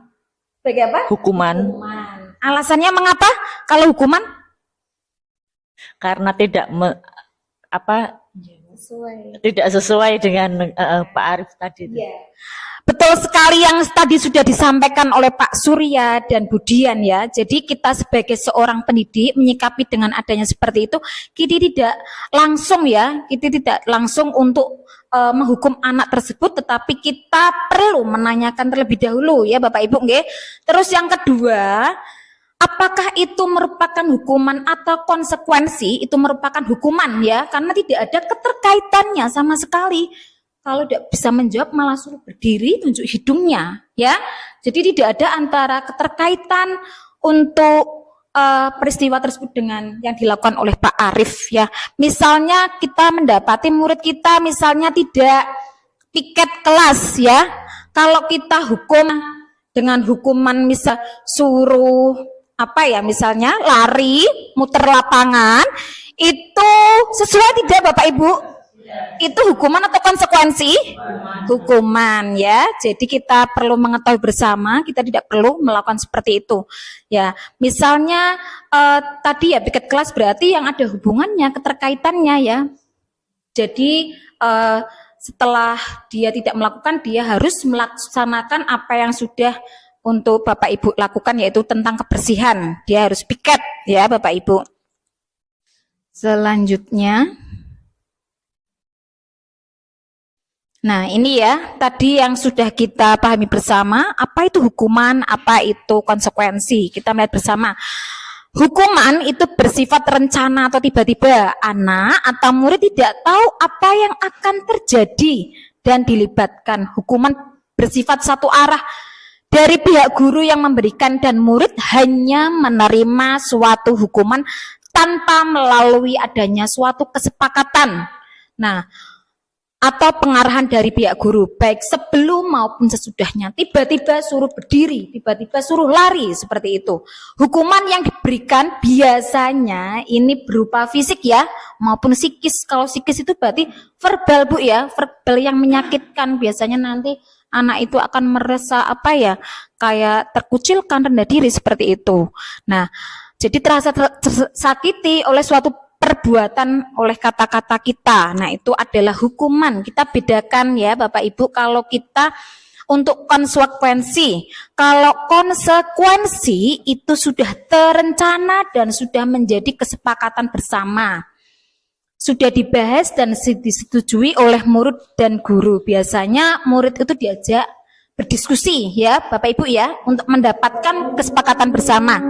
Sebagai apa? Hukuman. Hukuman. Alasannya mengapa kalau hukuman? Karena tidak sesuai dengan Pak Arif tadi. Betul sekali yang tadi sudah disampaikan oleh Pak Surya dan Bu Dian ya. Jadi kita sebagai seorang pendidik menyikapi dengan adanya seperti itu, kita tidak langsung untuk menghukum anak tersebut, tetapi kita perlu menanyakan terlebih dahulu ya Bapak Ibu nggih. Terus yang kedua, apakah itu merupakan hukuman atau konsekuensi? Itu merupakan hukuman ya, karena tidak ada keterkaitannya sama sekali. Kalau tidak bisa menjawab malah suruh berdiri tunjuk hidungnya ya. Jadi tidak ada antara keterkaitan untuk peristiwa tersebut dengan yang dilakukan oleh Pak Arif ya. Misalnya kita mendapati murid kita misalnya tidak piket kelas ya. Kalau kita hukum dengan hukuman misal suruh misalnya lari muter lapangan, itu sesuai tidak Bapak Ibu? Itu hukuman atau konsekuensi? Hukuman ya. Jadi kita perlu mengetahui bersama, kita tidak perlu melakukan seperti itu. Ya, misalnya tadi ya piket kelas berarti yang ada hubungannya, keterkaitannya ya. Jadi setelah dia tidak melakukan, dia harus melaksanakan apa yang sudah untuk Bapak Ibu lakukan, yaitu tentang kebersihan. Dia harus piket ya Bapak Ibu. Selanjutnya, nah ini ya, tadi yang sudah kita pahami bersama, apa itu hukuman, apa itu konsekuensi. Kita melihat bersama. Hukuman itu bersifat rencana atau tiba-tiba. Anak atau murid tidak tahu apa yang akan terjadi dan dilibatkan. Hukuman bersifat satu arah dari pihak guru yang memberikan dan murid hanya menerima suatu hukuman tanpa melalui adanya suatu kesepakatan. Nah, atau pengarahan dari pihak guru, baik sebelum maupun sesudahnya. Tiba-tiba suruh berdiri, tiba-tiba suruh lari, seperti itu. Hukuman yang diberikan biasanya ini berupa fisik ya, maupun psikis. Kalau psikis itu berarti verbal Bu ya, verbal yang menyakitkan. Biasanya nanti anak itu akan merasa kayak terkucilkan, rendah diri, seperti itu. Nah, jadi terasa tersakiti oleh suatu perbuatan oleh kata-kata kita. Nah, itu adalah hukuman. Kita bedakan ya Bapak Ibu, kalau kita untuk konsekuensi. Kalau konsekuensi itu sudah terencana dan sudah menjadi kesepakatan bersama. Sudah dibahas dan disetujui oleh murid dan guru. Biasanya murid itu diajak berdiskusi ya Bapak Ibu ya, untuk mendapatkan kesepakatan bersama.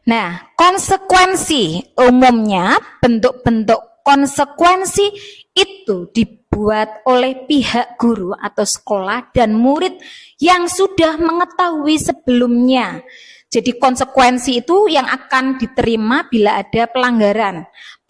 Nah, konsekuensi umumnya, bentuk-bentuk konsekuensi itu dibuat oleh pihak guru atau sekolah dan murid yang sudah mengetahui sebelumnya. Jadi konsekuensi itu yang akan diterima bila ada pelanggaran.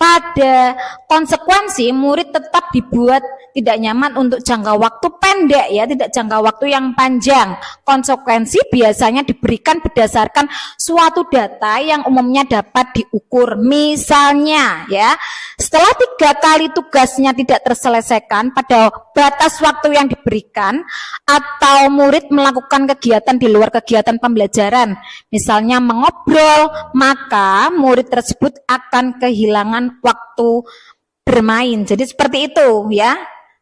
pada konsekuensi murid tetap dibuat tidak nyaman untuk jangka waktu pendek ya, tidak jangka waktu yang panjang. Konsekuensi biasanya diberikan berdasarkan suatu data yang umumnya dapat diukur. Misalnya ya, setelah 3 kali tugasnya tidak terselesaikan pada batas waktu yang diberikan, atau murid melakukan kegiatan di luar kegiatan pembelajaran, misalnya mengobrol, maka murid tersebut akan kehilangan waktu bermain. Jadi seperti itu ya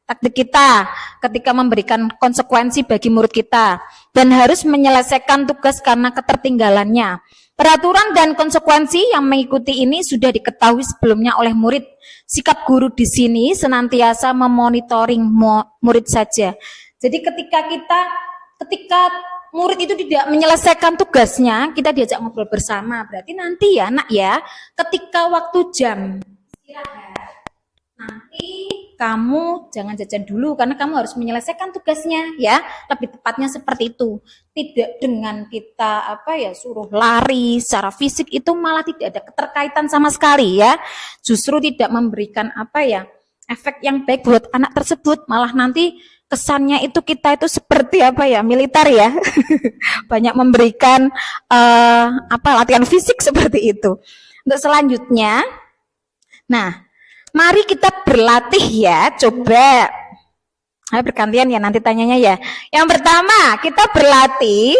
taktik kita ketika memberikan konsekuensi bagi murid kita, dan harus menyelesaikan tugas karena ketertinggalannya. Peraturan dan konsekuensi yang mengikuti ini sudah diketahui sebelumnya oleh murid. Sikap guru di sini senantiasa memonitoring murid saja. Jadi ketika murid itu tidak menyelesaikan tugasnya, kita diajak ngobrol bersama. Berarti nanti ya nak ya, ketika waktu jam istirahat, nanti kamu jangan jajan dulu karena kamu harus menyelesaikan tugasnya ya. Lebih tepatnya seperti itu. Tidak dengan kita suruh lari secara fisik, itu malah tidak ada keterkaitan sama sekali ya. Justru tidak memberikan efek yang baik buat anak tersebut, malah nanti kesannya itu kita itu seperti militer ya. Banyak memberikan latihan fisik seperti itu. Untuk selanjutnya, nah, mari kita berlatih ya, coba. Ayo bergantian ya nanti tanyanya ya. Yang pertama, kita berlatih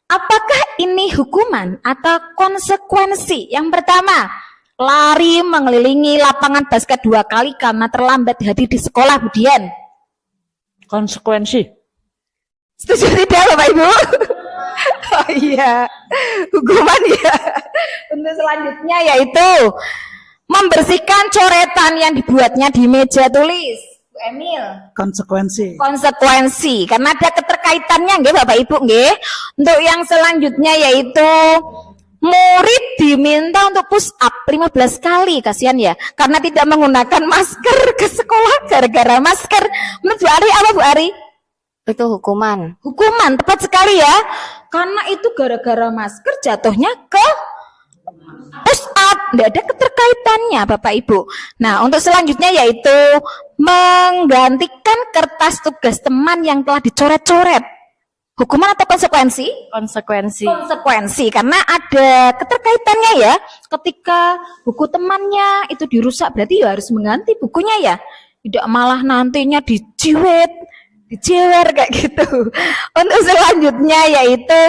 apakah ini hukuman atau konsekuensi. Yang pertama, lari mengelilingi lapangan basket 2 kali karena terlambat hadir di sekolah, Budian. Konsekuensi. Setuju tidak Bapak Ibu? Oh iya, hukuman ya. Untuk selanjutnya yaitu membersihkan coretan yang dibuatnya di meja tulis. Bu Emil. Konsekuensi. Konsekuensi, karena ada keterkaitannya nggih Bapak Ibu nggih. Untuk yang selanjutnya yaitu murid diminta untuk push up 15 kali, kasihan ya, karena tidak menggunakan masker ke sekolah gara-gara masker. Menurut Bu Ari apa Bu Ari? Itu hukuman. Hukuman, tepat sekali ya. Karena itu gara-gara masker jatuhnya ke push up, tidak ada keterkaitannya Bapak Ibu. Nah, untuk selanjutnya yaitu menggantikan kertas tugas teman yang telah dicoret-coret. Hukuman atau konsekuensi? Konsekuensi. Konsekuensi, karena ada keterkaitannya ya. Ketika buku temannya itu dirusak, berarti ya harus mengganti bukunya ya. Tidak malah nantinya dijewer kayak gitu. Untuk selanjutnya yaitu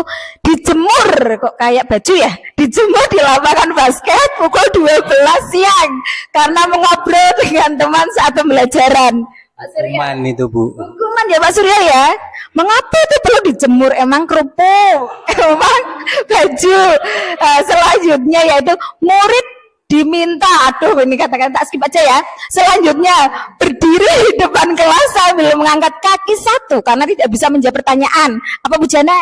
dijemur, kok kayak baju ya, dijemur di lapangan basket pukul 12 siang karena mengobrol dengan teman saat pembelajaran. Pak Surya. Hukuman itu Bu. Hukuman ya Pak Surya ya. Mengapa itu perlu dijemur? Emang kerupuk, emang baju. Selanjutnya yaitu murid diminta, ini katakan tak skip aja ya. Selanjutnya berdiri di depan kelas sambil mengangkat kaki 1 karena tidak bisa menjawab pertanyaan. Apa Bu Jana?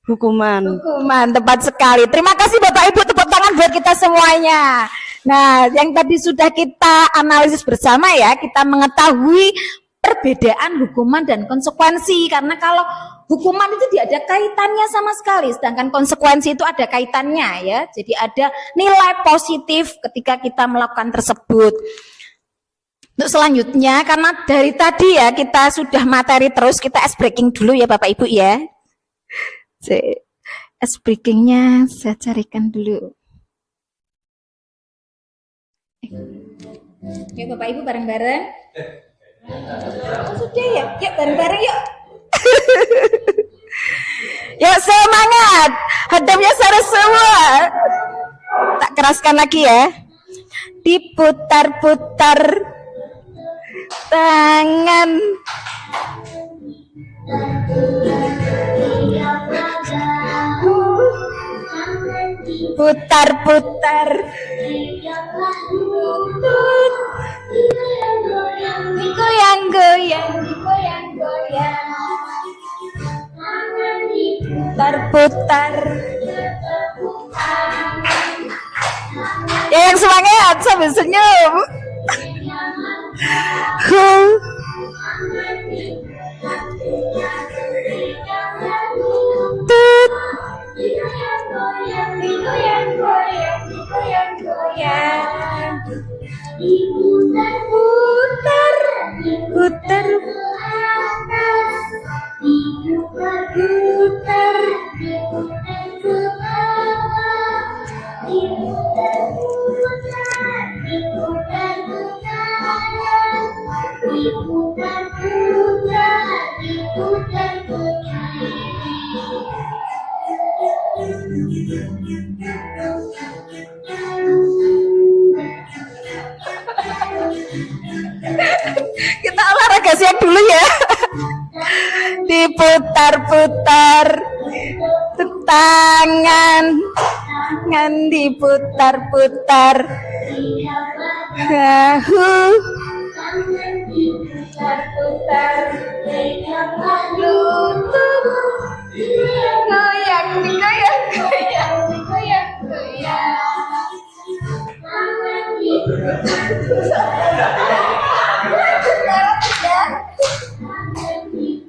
Hukuman. Hukuman, tepat sekali. Terima kasih Bapak Ibu, tepuk tangan buat kita semuanya. Nah, yang tadi sudah kita analisis bersama ya, kita mengetahui perbedaan hukuman dan konsekuensi. Karena kalau hukuman itu tidak ada kaitannya sama sekali, sedangkan konsekuensi itu ada kaitannya ya. Jadi ada nilai positif ketika kita melakukan tersebut. Untuk selanjutnya, karena dari tadi ya kita sudah materi terus, kita ice breaking dulu ya Bapak Ibu ya. Ice breakingnya saya carikan dulu. Yuk Bapak Ibu bareng-bareng. Oh, sudah ya, yuk bareng-bareng yuk. Yuk semangat, hadapnya sarah semua. Tak keraskan lagi ya. Diputar-putar tangan. Putar-putar. Goyang-goyang, goyang-goyang. Putar-putar. Ya yang semangat sambil senyum. Tut. Goyang-goyang, goyang-goyang. Kita olahraga siap dulu ya. Diputar-putar tangan, diputar-putar bahu, lutut, goyang, digoyang, goyang, digoyang, goyang.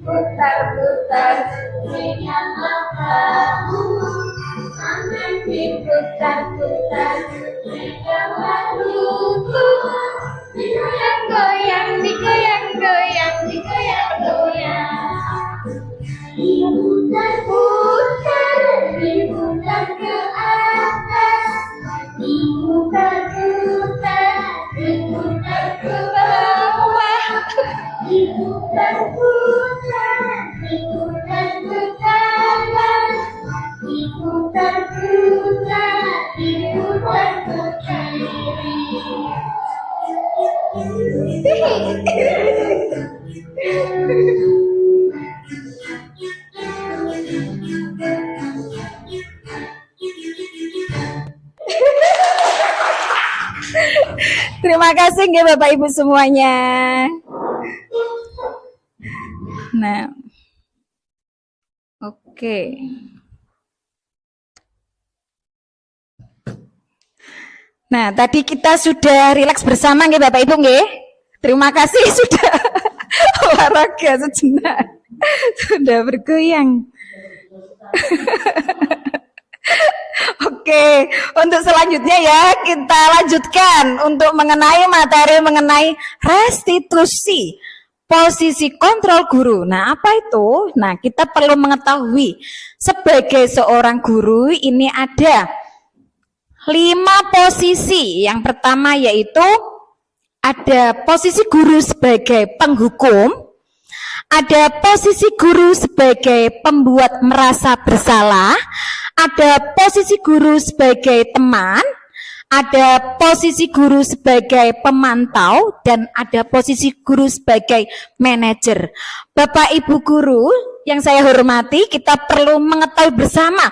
Putar-putar, diputar-putar, goyang, digoyang, goyang, digoyang, goyang. Diputar-putar, diputar ke atas, diputar-putar, diputar ke bawah, diputar-putar, diputar ke kanan, diputar-putar, diputar ke kiri. Terima kasih ya Bapak Ibu semuanya. Nah, oke. Nah, tadi kita sudah rileks bersama nggih Bapak Ibu nggih? Terima kasih sudah olahraga sejenak. Sudah bergoyang. Oke, untuk selanjutnya ya kita lanjutkan untuk mengenai materi mengenai restitusi posisi kontrol guru. Nah, apa itu? Nah, kita perlu mengetahui sebagai seorang guru ini ada 5 posisi. Yang pertama yaitu ada posisi guru sebagai penghukum, ada posisi guru sebagai pembuat merasa bersalah, ada posisi guru sebagai teman, ada posisi guru sebagai pemantau, dan ada posisi guru sebagai manajer. Bapak Ibu guru yang saya hormati, kita perlu mengetahui bersama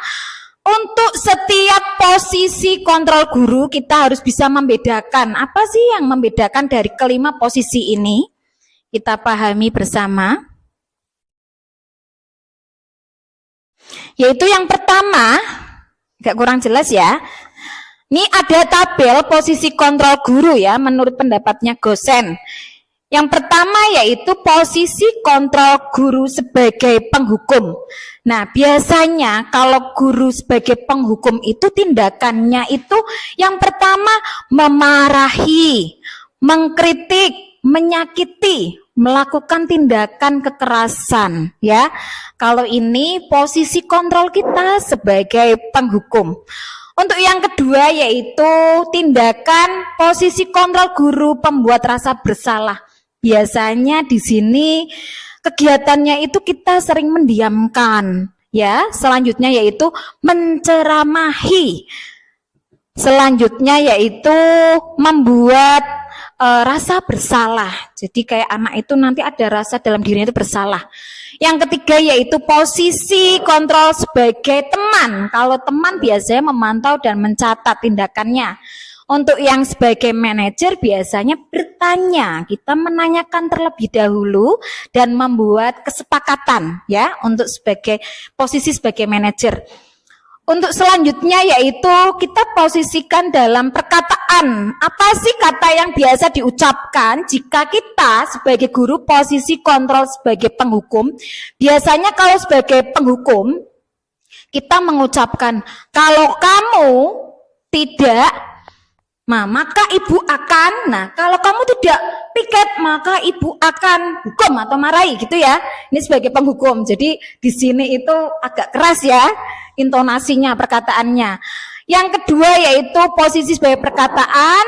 untuk setiap posisi kontrol guru kita harus bisa membedakan. Apa sih yang membedakan dari kelima posisi ini? Kita pahami bersama. Yaitu yang pertama, agak kurang jelas ya. Ini ada tabel posisi kontrol guru ya, menurut pendapatnya Gosen. Yang pertama yaitu posisi kontrol guru sebagai penghukum. Nah, biasanya kalau guru sebagai penghukum itu tindakannya itu yang pertama memarahi, mengkritik, menyakiti, melakukan tindakan kekerasan ya. Kalau ini posisi kontrol kita sebagai penghukum. Untuk yang kedua yaitu tindakan posisi kontrol guru pembuat rasa bersalah. Biasanya di sini kegiatannya itu kita sering mendiamkan ya. Selanjutnya yaitu menceramahi. Selanjutnya yaitu membuat rasa bersalah. Jadi kayak anak itu nanti ada rasa dalam dirinya itu bersalah. Yang ketiga yaitu posisi kontrol sebagai teman. Kalau teman biasanya memantau dan mencatat tindakannya. Untuk yang sebagai manajer biasanya bertanya, kita menanyakan terlebih dahulu dan membuat kesepakatan ya untuk sebagai posisi sebagai manajer. Untuk selanjutnya yaitu kita posisikan dalam perkataan. Apa sih kata yang biasa diucapkan jika kita sebagai guru posisi kontrol sebagai penghukum? Biasanya kalau sebagai penghukum kita mengucapkan kalau kamu tidak, maka ibu akan. Nah, kalau kamu tidak piket, maka ibu akan hukum atau marahi gitu ya. Ini sebagai penghukum. Jadi di sini itu agak keras ya intonasinya, perkataannya. Yang kedua yaitu posisi sebagai perkataan,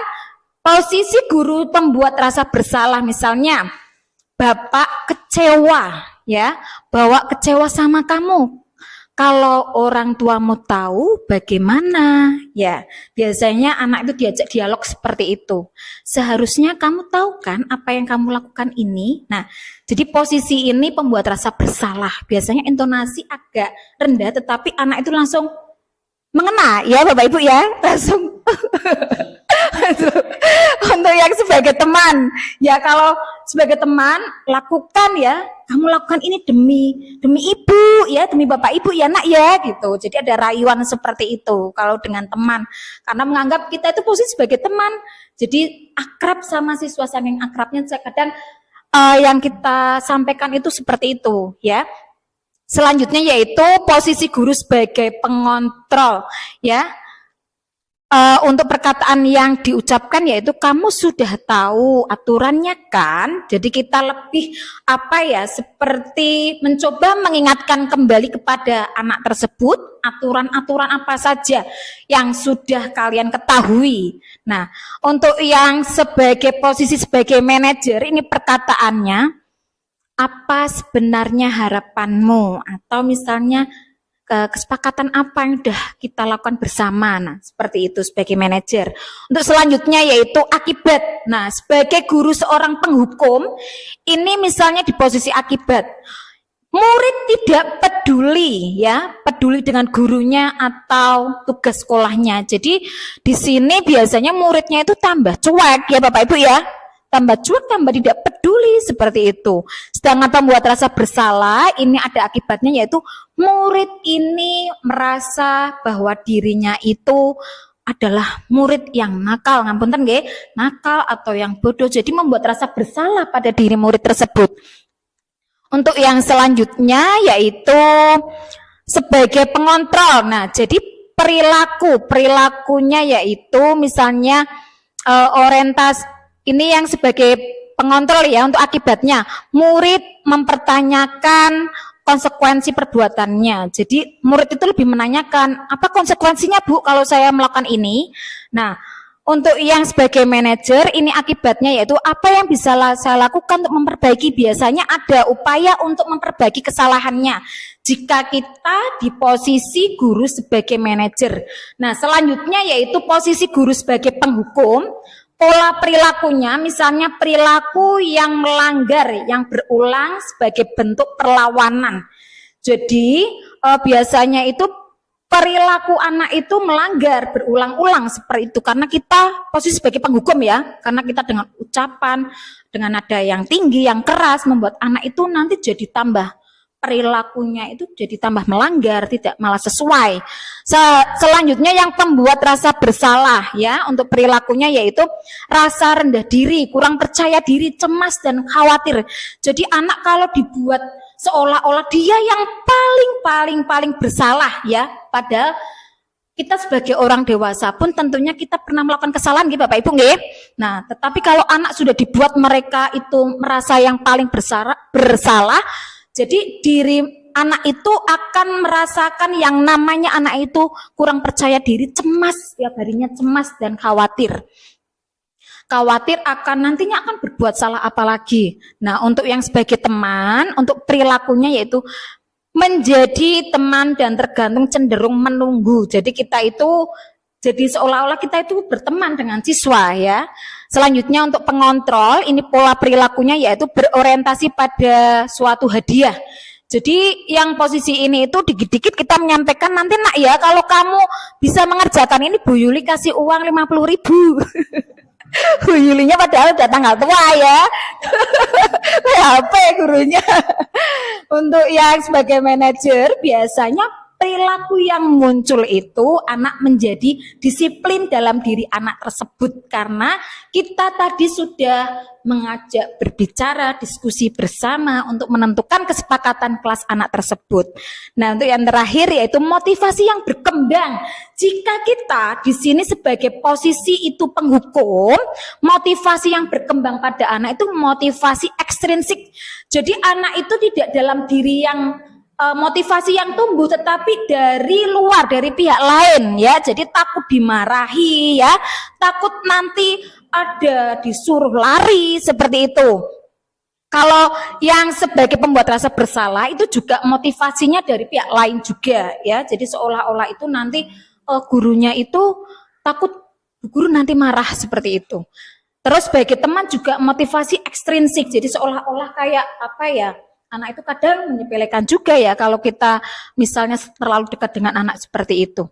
posisi guru pembuat rasa bersalah. Misalnya, Bapak kecewa ya, bahwa kecewa sama kamu. Kalau orang tuamu tahu bagaimana? Ya, biasanya anak itu diajak dialog seperti itu. Seharusnya kamu tahu kan apa yang kamu lakukan ini? Nah, jadi posisi ini pembuat rasa bersalah. Biasanya intonasi agak rendah tetapi anak itu langsung mengena ya Bapak Ibu ya, langsung untuk yang sebagai teman ya, kalau sebagai teman lakukan ya, kamu lakukan ini demi ibu ya, demi bapak ibu ya nak ya gitu. Jadi ada rayuan seperti itu kalau dengan teman, karena menganggap kita itu posisi sebagai teman, jadi akrab sama siswa saking akrabnya. Kadang yang kita sampaikan itu seperti itu ya. Selanjutnya yaitu posisi guru sebagai pengontrol ya. Untuk perkataan yang diucapkan yaitu kamu sudah tahu aturannya kan, jadi kita lebih seperti mencoba mengingatkan kembali kepada anak tersebut aturan-aturan apa saja yang sudah kalian ketahui. Nah, untuk yang sebagai posisi sebagai manajer ini perkataannya, apa sebenarnya harapanmu, atau misalnya kesepakatan apa yang sudah kita lakukan bersama. Nah, seperti itu sebagai manajer. Untuk selanjutnya yaitu akibat. Nah, sebagai guru seorang penghukum, ini misalnya di posisi akibat. Murid tidak peduli dengan gurunya atau tugas sekolahnya. Jadi di sini biasanya muridnya itu tambah cuek ya Bapak Ibu ya. Tambah cuek, tambah tidak peduli seperti itu. Sedangkan pembuat rasa bersalah ini ada akibatnya yaitu murid ini merasa bahwa dirinya itu adalah murid yang nakal, ngapunten nggih, nakal atau yang bodoh. Jadi membuat rasa bersalah pada diri murid tersebut. Untuk yang selanjutnya yaitu sebagai pengontrol. Nah, jadi perilakunya yaitu misalnya orientasi. Ini yang sebagai pengontrol ya. Untuk akibatnya, murid mempertanyakan konsekuensi perbuatannya. Jadi murid itu lebih menanyakan, apa konsekuensinya Bu kalau saya melakukan ini? Nah, untuk yang sebagai manajer ini akibatnya yaitu apa yang bisa saya lakukan untuk memperbaiki. Biasanya ada upaya untuk memperbaiki kesalahannya jika kita di posisi guru sebagai manajer. Nah, selanjutnya yaitu posisi guru sebagai penghukum. Pola perilakunya, misalnya perilaku yang melanggar, yang berulang sebagai bentuk perlawanan. Jadi biasanya itu perilaku anak itu melanggar berulang-ulang seperti itu, karena kita posisi sebagai penghukum ya, karena kita dengan ucapan, dengan nada yang tinggi, yang keras, membuat anak itu nanti jadi tambah perilakunya itu jadi tambah melanggar, tidak malah sesuai. Selanjutnya yang pembuat rasa bersalah ya, untuk perilakunya yaitu rasa rendah diri, kurang percaya diri, cemas dan khawatir. Jadi anak kalau dibuat seolah-olah dia yang paling bersalah ya, padahal kita sebagai orang dewasa pun tentunya kita pernah melakukan kesalahan gitu Bapak Ibu nggih. Nah, tetapi kalau anak sudah dibuat mereka itu merasa yang paling bersalah, jadi diri anak itu akan merasakan yang namanya anak itu kurang percaya diri, cemas, setiap harinya cemas dan khawatir. Khawatir akan nantinya akan berbuat salah apa lagi. Nah, untuk yang sebagai teman, untuk perilakunya yaitu menjadi teman dan tergantung cenderung menunggu. Jadi kita itu jadi seolah-olah kita itu berteman dengan siswa ya. Selanjutnya untuk pengontrol, ini pola perilakunya yaitu berorientasi pada suatu hadiah. Jadi yang posisi ini itu dikit-dikit kita menyampaikan, nanti nak ya kalau kamu bisa mengerjakan ini Bu Yuli kasih uang 50.000. Bu Yulinya padahal udah tanggal tua ya. Apa ya gurunya. Untuk yang sebagai manajer biasanya perilaku yang muncul itu anak menjadi disiplin dalam diri anak tersebut, karena kita tadi sudah mengajak berbicara, diskusi bersama untuk menentukan kesepakatan kelas anak tersebut. Nah, untuk yang terakhir yaitu motivasi yang berkembang. Jika kita di sini sebagai posisi itu penghukum, motivasi yang berkembang pada anak itu motivasi ekstrinsik. Jadi anak itu tidak dalam diri yang motivasi yang tumbuh, tetapi dari luar, dari pihak lain ya. Jadi takut dimarahi ya, takut nanti ada disuruh lari seperti itu. Kalau yang sebagai pembuat rasa bersalah itu juga motivasinya dari pihak lain juga ya. Jadi seolah-olah itu nanti gurunya itu takut guru nanti marah seperti itu. Terus sebagai teman juga motivasi ekstrinsik. Jadi seolah-olah kayak apa ya? Anak itu kadang menyepelekan juga ya kalau kita misalnya terlalu dekat dengan anak seperti itu.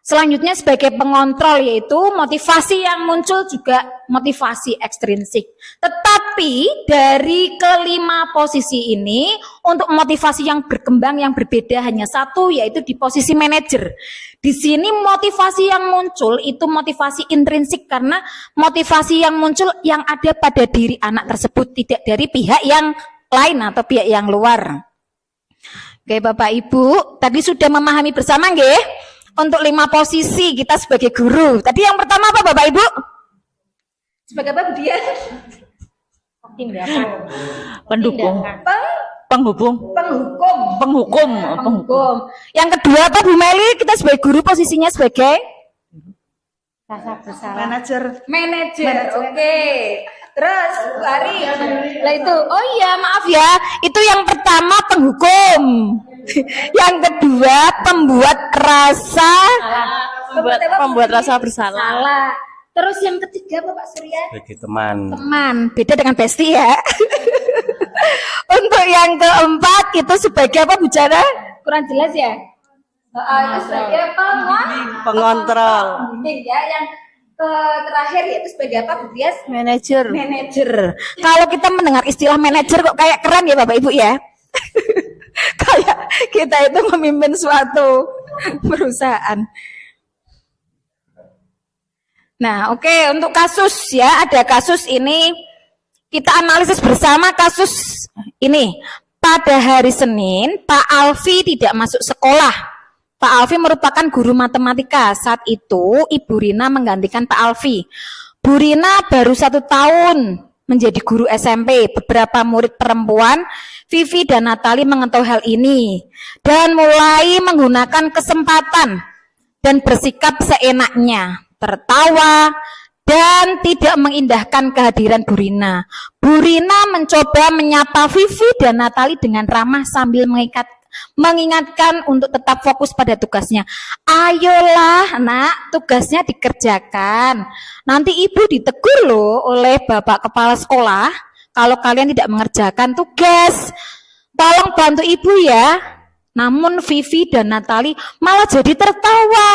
Selanjutnya sebagai pengontrol yaitu motivasi yang muncul juga motivasi ekstrinsik. Tetapi dari kelima posisi ini untuk motivasi yang berkembang yang berbeda hanya satu yaitu di posisi manajer. Di sini motivasi yang muncul itu motivasi intrinsik karena motivasi yang muncul yang ada pada diri anak tersebut tidak dari pihak yang lain atau pihak yang luar. Oke Bapak Ibu, tadi sudah memahami bersama nggih? Untuk 5 posisi kita sebagai guru. Tadi yang pertama apa Bapak Ibu? Sebagai apa Bu Dia? Pendukung, penghubung, Penghukum. Yang kedua apa Bu Meli? Kita sebagai guru posisinya sebagai Manajer. Oke. Terus Bu Ari. Lah itu. Oh iya, maaf ya. Itu yang pertama penghukum. Yang kedua pembuat rasa bersalah. salah. Terus yang ketiga Bapak Surya? Sebagai teman. Beda dengan besti ya. Untuk yang keempat itu sebagai apa Bu Jana? Kurang jelas ya? Itu sebagai Pengontrol. Ya, yang terakhir yaitu sebagai apa Bu Tias? Manajer. Manajer. Kalau kita mendengar istilah manajer kok kayak keren ya Bapak Ibu ya. Kayak kita itu memimpin suatu perusahaan. Nah, oke, untuk kasus ya, ada kasus ini kita analisis bersama kasus ini. Pada hari Senin, Pak Alfi tidak masuk sekolah. Pak Alfi merupakan guru matematika. Saat itu, Ibu Rina menggantikan Pak Alfi. Bu Rina baru 1 tahun menjadi guru SMP. Beberapa murid perempuan, Vivi dan Natali mengetahui hal ini dan mulai menggunakan kesempatan dan bersikap seenaknya, tertawa dan tidak mengindahkan kehadiran Bu Rina. Bu Rina mencoba menyapa Vivi dan Natali dengan ramah sambil mengingatkan untuk tetap fokus pada tugasnya. Ayolah nak, tugasnya dikerjakan. Nanti ibu ditegur loh oleh bapak kepala sekolah kalau kalian tidak mengerjakan tugas. Tolong bantu ibu ya. Namun Vivi dan Natali malah jadi tertawa.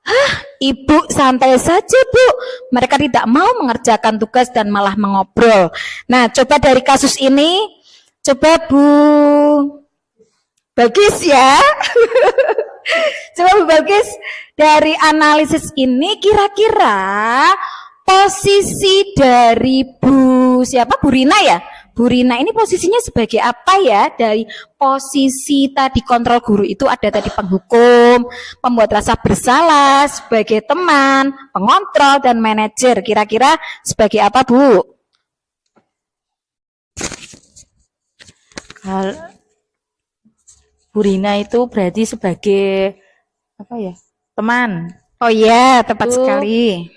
Hah, ibu santai saja bu. Mereka tidak mau mengerjakan tugas dan malah mengobrol. Nah, coba dari kasus ini, coba Bu Bagis ya. Coba Bu Bagis, dari analisis ini kira-kira posisi dari Bu Rina ya? Bu Rina ini posisinya sebagai apa ya? Dari posisi tadi kontrol guru itu ada tadi penghukum, pembuat rasa bersalah, sebagai teman, pengontrol, dan manajer. Kira-kira sebagai apa Bu? Bu Rina itu berarti sebagai apa ya? Teman. Oh iya, tepat sekali.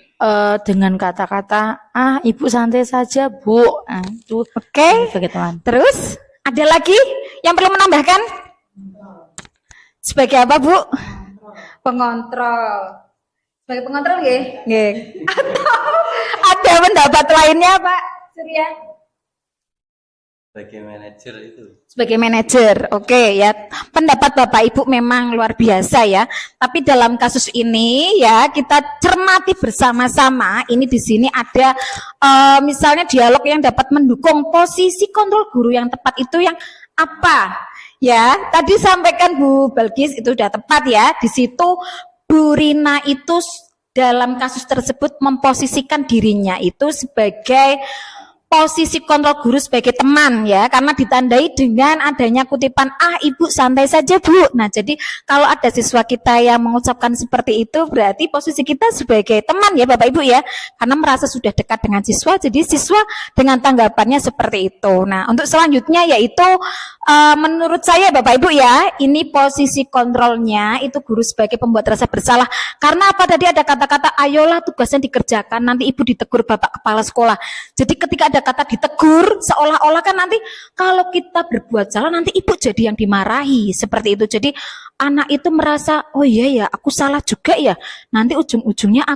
Dengan kata-kata, ibu santai saja bu. Itu Oke. sebagai teman. Terus ada lagi yang perlu menambahkan? Sebagai apa Bu? Pengontrol. Sebagai pengontrol nggih? Nggih. Atau ada pendapat lainnya Pak Surya? Sebagai manajer itu. Sebagai manajer, oke ya. Pendapat Bapak Ibu memang luar biasa ya. Tapi dalam kasus ini ya kita cermati bersama-sama. Ini di sini ada misalnya dialog yang dapat mendukung posisi kontrol guru yang tepat itu yang apa? Ya, tadi sampaikan Bu Balkis itu sudah tepat ya. Di situ Bu Rina itu dalam kasus tersebut memposisikan dirinya itu sebagai posisi kontrol guru sebagai teman ya, karena ditandai dengan adanya kutipan ibu santai saja bu. Nah jadi kalau ada siswa kita yang mengucapkan seperti itu berarti posisi kita sebagai teman ya Bapak Ibu ya, karena merasa sudah dekat dengan siswa, jadi siswa dengan tanggapannya seperti itu. Nah untuk selanjutnya yaitu menurut saya Bapak Ibu ya, ini posisi kontrolnya itu guru sebagai pembuat rasa bersalah. Karena apa tadi ada kata-kata ayolah tugasnya dikerjakan, nanti ibu ditegur bapak kepala sekolah. Jadi ketika ada kata ditegur, seolah-olah kan nanti kalau kita berbuat salah nanti ibu jadi yang dimarahi, seperti itu. Jadi anak itu merasa, oh iya ya, aku salah juga ya. Nanti ujung-ujungnya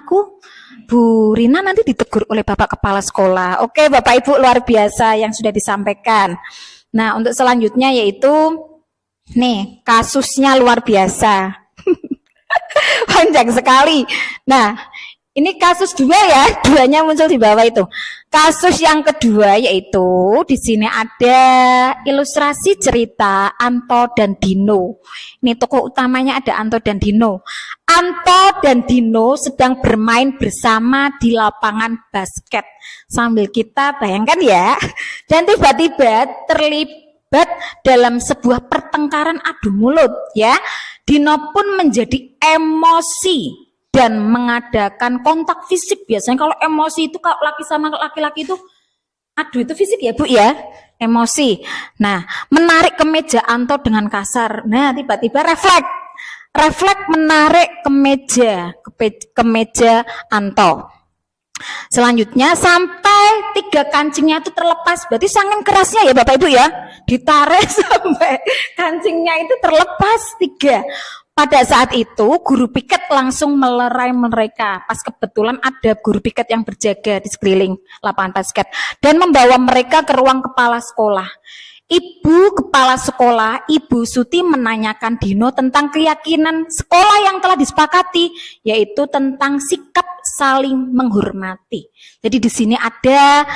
Bu Rina nanti ditegur oleh Bapak Kepala Sekolah. Oke, Bapak Ibu luar biasa yang sudah disampaikan. Nah, untuk selanjutnya yaitu nih, kasusnya luar biasa. Panjang sekali. Nah, ini kasus dua ya, duanya muncul di bawah itu. Kasus yang kedua yaitu di sini ada ilustrasi cerita Anto dan Dino. Ini tokoh utamanya ada Anto dan Dino. Anto dan Dino sedang bermain bersama di lapangan basket. Sambil kita bayangkan ya, dan tiba-tiba terlibat dalam sebuah pertengkaran adu mulut ya. Dino pun menjadi emosi dan mengadakan kontak fisik. Biasanya kalau emosi itu kalau laki sama laki-laki itu aduh itu fisik ya Bu ya, emosi. Nah, menarik kemeja Anto dengan kasar. Nah, tiba-tiba refleks menarik kemeja Anto. Selanjutnya sampai 3 kancingnya itu terlepas. Berarti saking kerasnya ya Bapak Ibu ya, ditarik sampai kancingnya itu terlepas 3. Pada saat itu guru piket langsung melerai mereka. Pas kebetulan ada guru piket yang berjaga di sekeliling lapangan basket dan membawa mereka ke ruang kepala sekolah. Ibu kepala sekolah, Ibu Suti menanyakan Dino tentang keyakinan sekolah yang telah disepakati, yaitu tentang sikap saling menghormati. Jadi di sini ada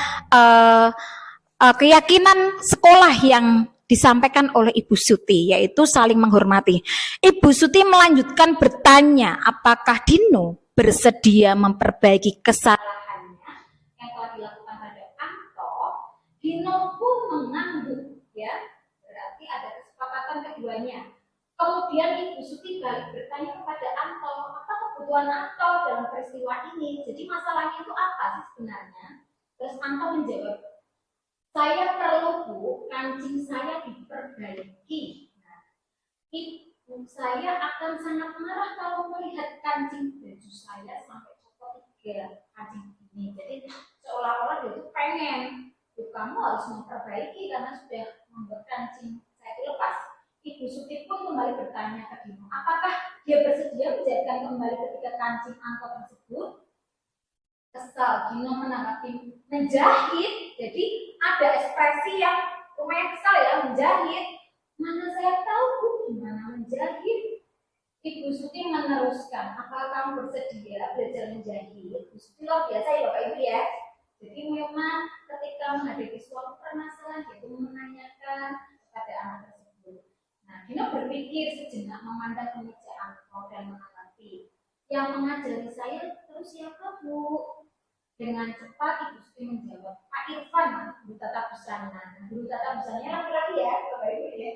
keyakinan sekolah yang disampaikan oleh Ibu Suti, yaitu saling menghormati. Ibu Suti melanjutkan bertanya, apakah Dino bersedia memperbaiki kesalahannya yang telah dilakukan pada Anto. Dino pun mengangguk, ya, berarti ada kesepakatan keduanya. Kemudian Ibu Suti balik bertanya kepada Anto, apa kebutuhan Anto dalam peristiwa ini? Jadi masalahnya itu apa sih sebenarnya? Terus Anto menjawab, saya perlu Bu, kancing saya diperbaiki. Nah, ibu saya akan sangat marah kalau melihat kancing baju saya sampai copot 3 kancing ini. Jadi seolah-olah dia itu pengen, kamu harus memperbaiki karena sudah membuat kancing saya itu lepas. Ibu Suti pun kembali bertanya ke Dino, apakah dia bersedia menjadikan kembali ketika kancing Anto tersebut? Kesal, Dino menanggapi menjahit. Jadi ada ekspresi yang lumayan kesal ya, menjahit. Mana saya tahu Bu, gimana menjahit? Ibu Suti meneruskan, apakah kamu bersedia belajar menjahit? Ibu Suti luar biasa ya Bapak Ibu ya. Jadi memang ketika menghadapi suatu permasalahan, dia pun menanyakan kepada anak tersebut. Nah, Dino berpikir sejenak memandang kemeja Anto dan menanggapi, yang mengajari saya terus siapa Bu? Dengan cepat Ibu Suti menjawab, Pak Irfan, guru tata busana. Guru tata busana laki-laki ya, Bapak Ibu ya.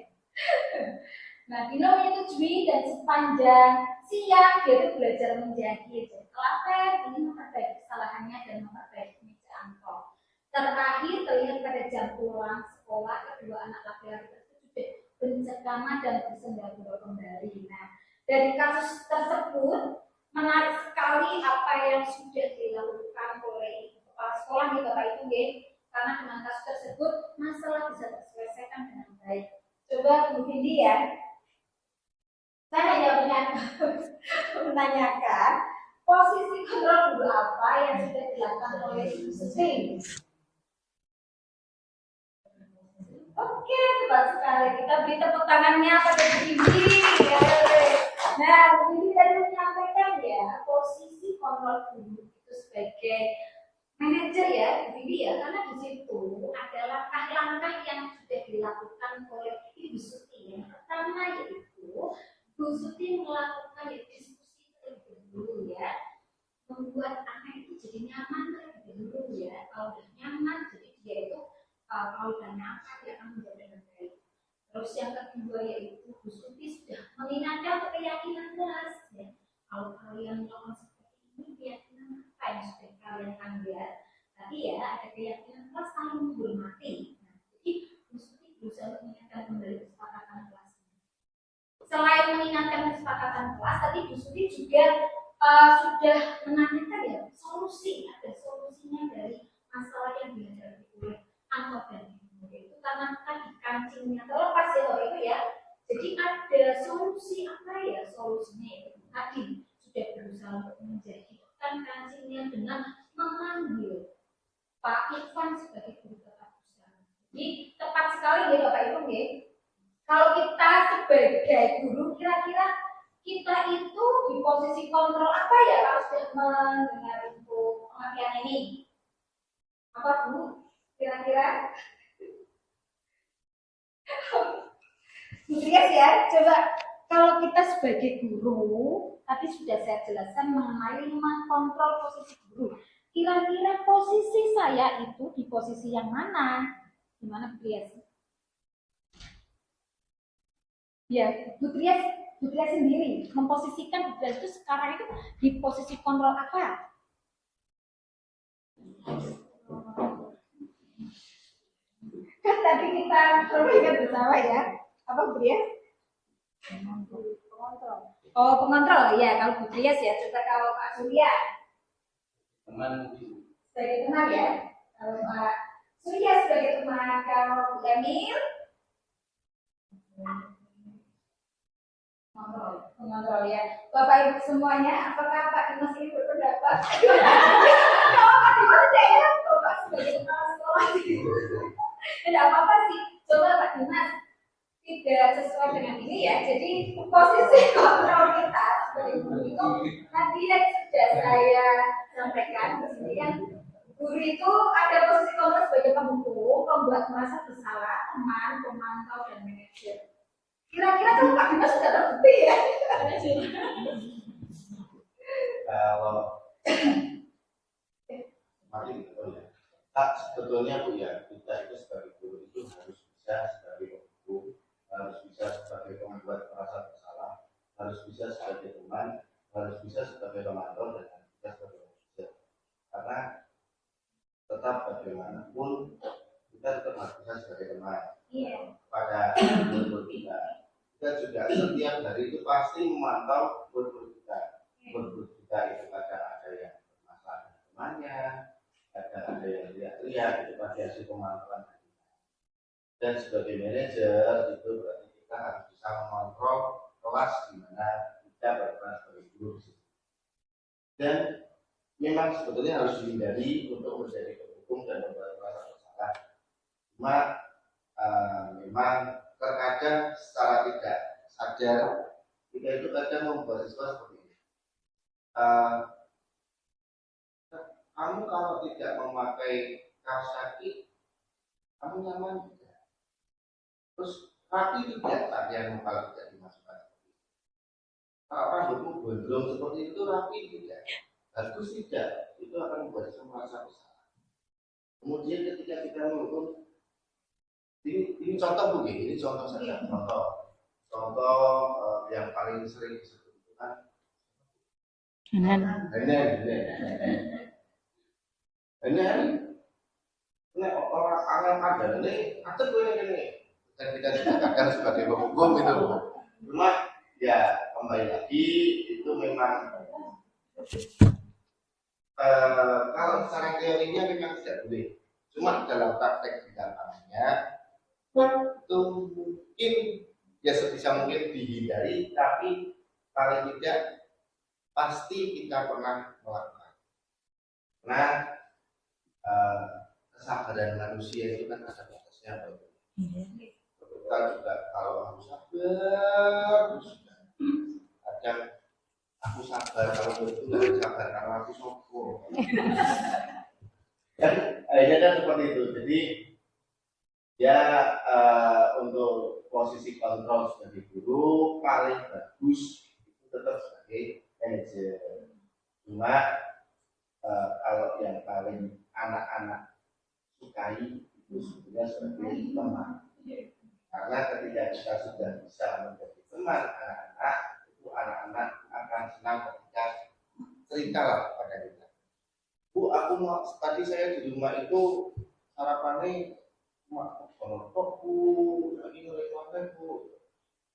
Nah, Dino menyetujui dan sepanjang siang dia itu belajar menjahit. Telaten ingin memperbaiki kesalahannya dan memperbaiki meja Anto. Terakhir terlihat pada jam pulang sekolah kedua anak laki-laki tersebut bencengkrama dan bersenda-gurau kembali. Nah, dari kasus tersebut menarik sekali apa yang sudah dilakukan oleh kepala sekolah di Bapak Ibu ya. Karena dengan kasus tersebut masalah bisa terselesaikan dengan baik. Coba Bu Vindi ya. Saya hanya menanyakan posisi kontrol guru apa yang sudah dilakukan oleh Ibu Suti. Oke, tepat sekali. Kita beri tepuk tangannya pada Bu Vindi. Ya. Nah, Bu Vindi tadi menyampaikan ya posisi kontrol guru itu sebagai manajer ya, Bu Vindi ya, karena di situ ada langkah-langkah yang sudah dilakukan oleh Ibu Suti. Yang pertama yaitu Bu Suti melakukan diskusi terlebih dahulu ya, membuat anak itu jadi nyaman terlebih dahulu ya. Kalau sudah nyaman, jadi dia itu kalau ditanya apa dia akan menjawab dengan baik. Terus yang kedua yaitu Bu Suti sudah mengingatkan keyakinan keras ya. Kalau kalian melakukan seperti ini, keyakinan apa yang sudah kalian ambil? Tadi ya ada keyakinan keras saling menghormati. Nah, jadi Bu Suti berusaha mengingatkan kembali kesepakatan kelas. Selain mengingatkan kesepakatan kelas, tadi Bu Suti juga sudah menanyakan ya solusi, ada solusinya dari masalah yang dihadapi oleh angkot dan ibu itu karena kan di kancingnya terlepas ya Bapak Ibu ya. Jadi ada solusi apa ya, solusinya itu tadi sudah berusaha untuk menjadikan kancingnya dengan memanggil Pak Irfan sebagai guru tata busana. Jadi tepat sekali ya Bapak Ibu ya. Kalau kita sebagai guru kira-kira kita itu di posisi kontrol apa ya kalau sudah mendengar info pengertian ini? Apa Bu? Kira-kira? Yes ya, coba kalau kita sebagai guru, tadi sudah saya jelaskan mengenai mengontrol posisi guru. Kira-kira posisi saya itu di posisi yang mana? Gimana Bu Trias? Ya, Bu Trias sendiri memposisikan Bu Trias itu sekarang itu di posisi kontrol apa? Kan tadi kita perbaikan bersama ya. Apa Bu Trias? Pengontrol. Oh, pengontrol ya. Kalau Bu Trias ya, coba kalau Pak Surya. Teman Sebagai teman ya. Kalau Pak Surya sebagai teman, kalau Bu Emil mengontrol ya. Bapak Ibu semuanya, apakah Pak Dimas ini berpendapat? Kalau Pak Dimas tidak ya, Bapak sebagai kepala sekolah. Tidak apa-apa sih. Coba Pak Dimas tidak sesuai dengan ini ya. Jadi posisi kontrol kita sebagai guru itu tadi yang sudah saya sampaikan di sini kan. Guru itu ada posisi kontrol sebagai pemukul, pembuat merasa bersalah, teman, pemantau, dan manajer. Kira-kira tuh Pak Dimas sudah terbukti ya? Kalau mari sebetulnya Bu ya, kita itu sebagai guru itu harus bisa sebagai pemukul, harus bisa sebagai pembuat merasa bersalah, harus bisa sebagai teman, harus bisa sebagai pemantau, dan harus bisa sebagai manajer. Karena tetap bagaimanapun kita tetap harus bisa sebagai teman pada guru kita. Kita juga setiap hari itu pasti memantau guru kita. Guru kita itu kadang ada yang bermasalah dengan temannya, kadang ada yang teriak-teriak, itu pasti hasil pemantauan. Dan sebagai manajer itu berarti kita harus bisa mengontrol kelas di mana kita berperan sebagai guru. Dan memang sebetulnya harus dihindari untuk menjadi pendukung dan membuat merasa bersalah. Cuma memang terkadang secara tidak sadar kita itu kadang membuat siswa seperti ini. Kamu kalau tidak memakai kaos kaki, kamu nyaman tidak? Terus rapi tidak pakaianmu kalau tidak dimasukkan? Kalau rambutmu gondrong seperti itu rapi tidak? Bagus tidak? Itu akan membuat siswa merasa bersalah. Kemudian ketika kita menghukum, ini contoh Bu, ini contoh saja, contoh yang paling sering disebut itu kan ini orang ada ini ada gue ini dan kita dikatakan sebagai penghukum itu. Cuma ya kembali lagi itu memang kalau secara teorinya memang tidak boleh. Cuma dalam praktek di dalamnya itu mungkin ya sebisa mungkin dihindari, tapi paling tidak pasti kita pernah melakukan. Karena kesabaran manusia itu kan ada batasnya. Kita juga kalau aku sabar, kadang aku sabar kalau itu nggak sabar karena aku sombong. Dan akhirnya kan seperti itu. Jadi ya untuk posisi kontrol sebagai guru paling bagus itu tetap sebagai manajer. Cuma kalau yang paling anak-anak sukai itu sebetulnya sebagai teman. Karena ketika kita sudah bisa menjadi teman anak-anak, itu anak-anak akan senang ketika cerita pada kita. Bu, aku mau tadi saya di rumah itu sarapannya kalau Bu, lagi oleh keluarga Bu.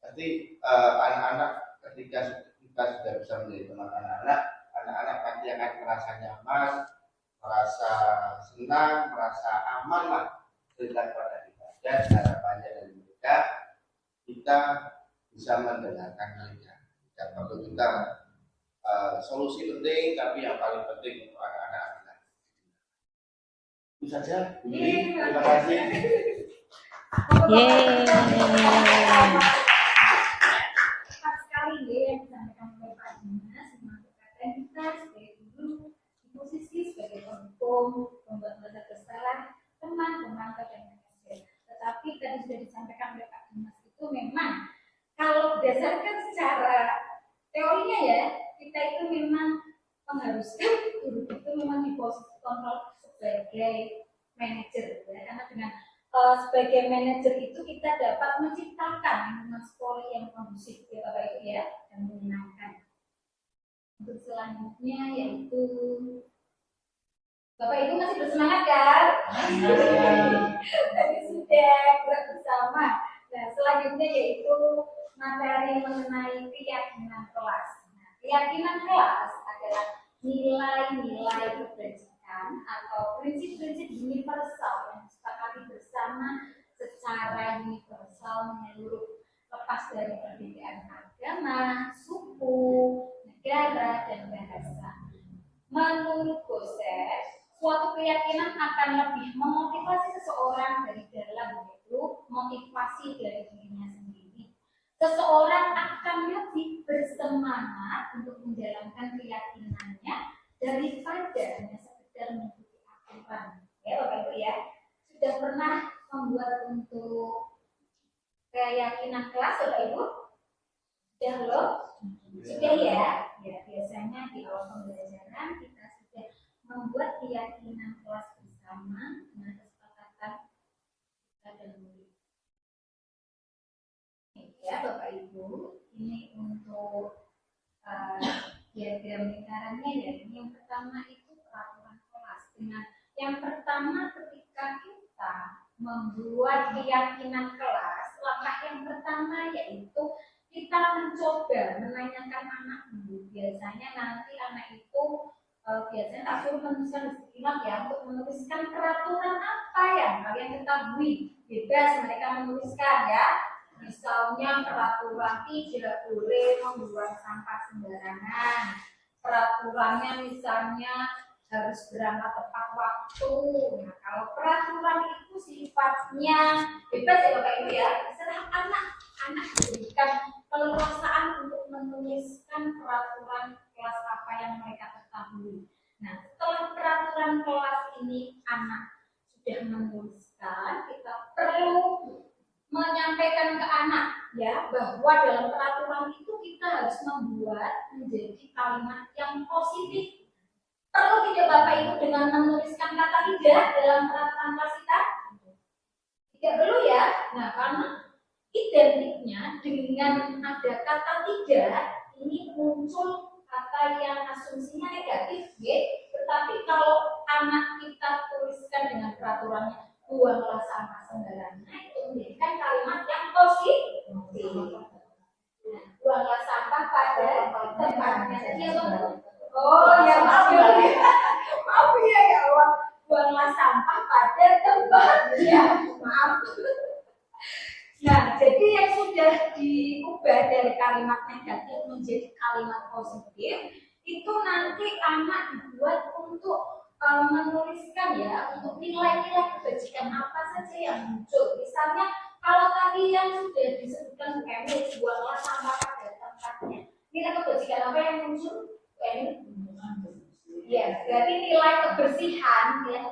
Nanti anak-anak ketika kita sudah bisa menjadi teman anak-anak, anak-anak pasti akan merasa nyaman, merasa senang, merasa aman lah perintah kepada kita. Dan harapannya dari mereka kita bisa mendengarkan mereka. Dan waktu kita solusi penting, tapi yang paling penting untuk anak-anak adalah itu saja. Terima kasih. Yeay. Tepat sekali ya yang disampaikan oleh Pak Dimas tentang perkataan kita sebagai guru di posisi sebagai penghukum, pembuat merasa bersalah, teman-teman dan manajer. Tetapi tadi sudah disampaikan oleh Pak Dimas itu memang kalau berdasarkan secara teorinya ya, kita itu memang mengharuskan guru itu memang di posisi kontrol sebagai manajer ya, karena dengan sebagai manajer itu kita dapat menciptakan lingkungan sekolah yang kondusif ya Bapak Ibu ya, dan menyenangkan. Untuk selanjutnya yaitu Bapak Ibu masih bersemangat kan? Tadi sudah gerak bersama. Nah selanjutnya yaitu materi mengenai keyakinan kelas. Nah, keyakinan kelas adalah nilai-nilai kebajikan atau prinsip-prinsip universal yang disepakati bersama secara universal menyeluruh, lepas dari perbedaan agama, suku, negara, dan bahasa. Menurut Gosses, suatu keyakinan akan lebih memotivasi seseorang dari dalam, yaitu motivasi dari dirinya sendiri. Seseorang akan lebih bersemangat untuk menjalankan keyakinannya daripada hanya sekedar mengikuti aturan. Ya Bapak Ibu ya, sudah pernah membuat untuk keyakinan kelas Bapak Ibu? Sudah belum? Sudah ya? Ya biasanya di awal pembelajaran kita sudah membuat keyakinan kelas bersama dengan kesepakatan kita dan murid. Ya Bapak Ibu, ini untuk diagram lingkarannya ya. Yang pertama itu peraturan kelas. Dengan yang pertama ketika kita membuat keyakinan kelas, langkah yang pertama yaitu kita mencoba menanyakan anak dulu. Biasanya nanti anak itu biasanya tak suruh menuliskan istilah ya, untuk menuliskan peraturan apa yang kalian ketahui. Bebas mereka menuliskan ya. Misalnya peraturan tidak boleh membuang sampah sembarangan. Peraturannya misalnya harus berangkat tepat waktu. Nah, kalau peraturan itu sifatnya bebas ya Bapak Ibu ya, terserah anak diberikan keleluasaan untuk menuliskan peraturan kelas apa yang mereka ketahui. Nah, setelah peraturan kelas ini anak sudah menuliskan, kita perlu menyampaikan ke anak ya bahwa dalam peraturan itu kita harus membuat menjadi kalimat yang positif. Perlu tidak Bapak Ibu dengan menuliskan kata tidak dalam peraturan kelas kita? Tidak perlu ya. Nah karena identiknya dengan ada kata tidak ini muncul kata yang asumsinya negatif ya. Tetapi kalau anak kita tuliskan dengan peraturannya buanglah sampah sembarangan, itu menjadikan kalimat yang positif. Nah, buanglah sampah pada tempatnya. Jadi oh ya maaf ya, maaf ya Allah. Buanglah sampah pada tempatnya. Maaf. Nah, jadi yang sudah diubah dari kalimat negatif menjadi kalimat positif itu nanti anak dibuat untuk menuliskan ya untuk nilai-nilai kebajikan apa saja yang muncul. Misalnya kalau tadi yang sudah disebutkan Bu Emil, buanglah sampah pada tempatnya. Nilai kebajikan apa yang muncul? Bu Emil? Ya, berarti nilai kebersihan yang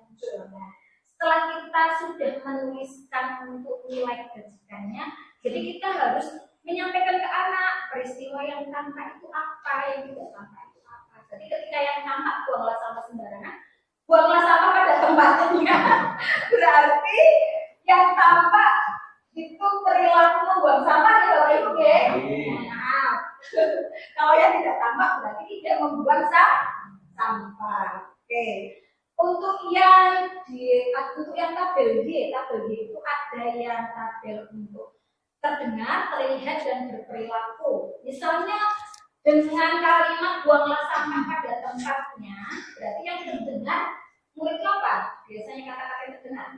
muncul. Nah, setelah kita sudah menuliskan untuk nilai kebajikannya, jadi kita harus menyampaikan ke anak peristiwa yang tampak itu apa, yang tidak tampak. Jadi ketika yang tampak buanglah sampah sembarangan, buanglah sampah pada tempatnya. Berarti yang tampak itu perilaku membuang sampah ya Bapak Ibu ya. Maaf. Kalau yang tidak tampak berarti tidak membuang sampah. Oke. Untuk yang tabel D itu ada yang tabel untuk terdengar, terlihat dan berperilaku. Misalnya dengan kalimat buanglah sampah pada tempatnya, berarti yang terdengar murid apa? Biasanya kata-kata yang terdengar.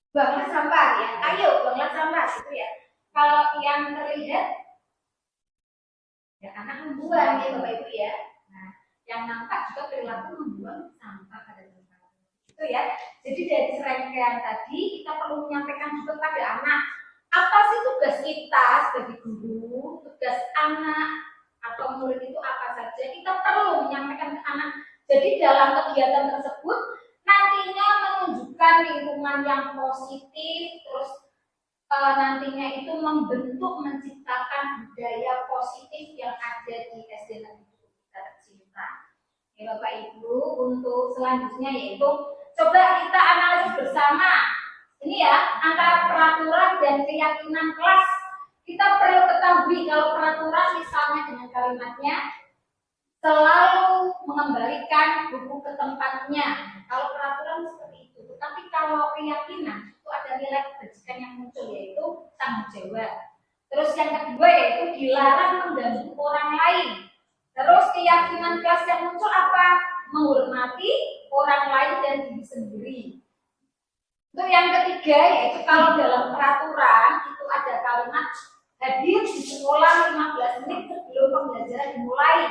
Buanglah sampah ya, ayo buanglah sampah gitu ya. Kalau yang terlihat ya anak membuang ya Bapak Ibu ya. Nah, yang nampak juga perilaku membuang sampah pada tempat itu ya. Jadi dari serangkaian tadi kita perlu menyampaikan juga pada anak apa sih tugas kita sebagai guru, tugas anak atau murid itu apa saja. Kita perlu menyampaikan ke anak. Jadi dalam kegiatan tersebut nantinya menunjukkan lingkungan yang positif, terus nantinya itu membentuk, menciptakan budaya positif yang ada di SD Negeri kita tercinta. Ya Bapak Ibu, untuk selanjutnya yaitu coba kita analisis bersama. Ini ya, antara peraturan dan keyakinan kelas. Kita perlu ketahui kalau peraturan misalnya dengan kalimatnya selalu mengembalikan buku ke tempatnya. Kalau peraturan seperti itu. Tapi kalau keyakinan itu ada nilai kebajikan yang muncul yaitu tanggung jawab. Terus yang kedua yaitu dilarang mengganggu orang lain. Terus keyakinan kelas yang muncul apa? Menghormati orang lain dan diri sendiri. Untuk yang ketiga yaitu kalau dalam peraturan itu ada kalimat hadir di sekolah 15 menit sebelum pembelajaran dimulai.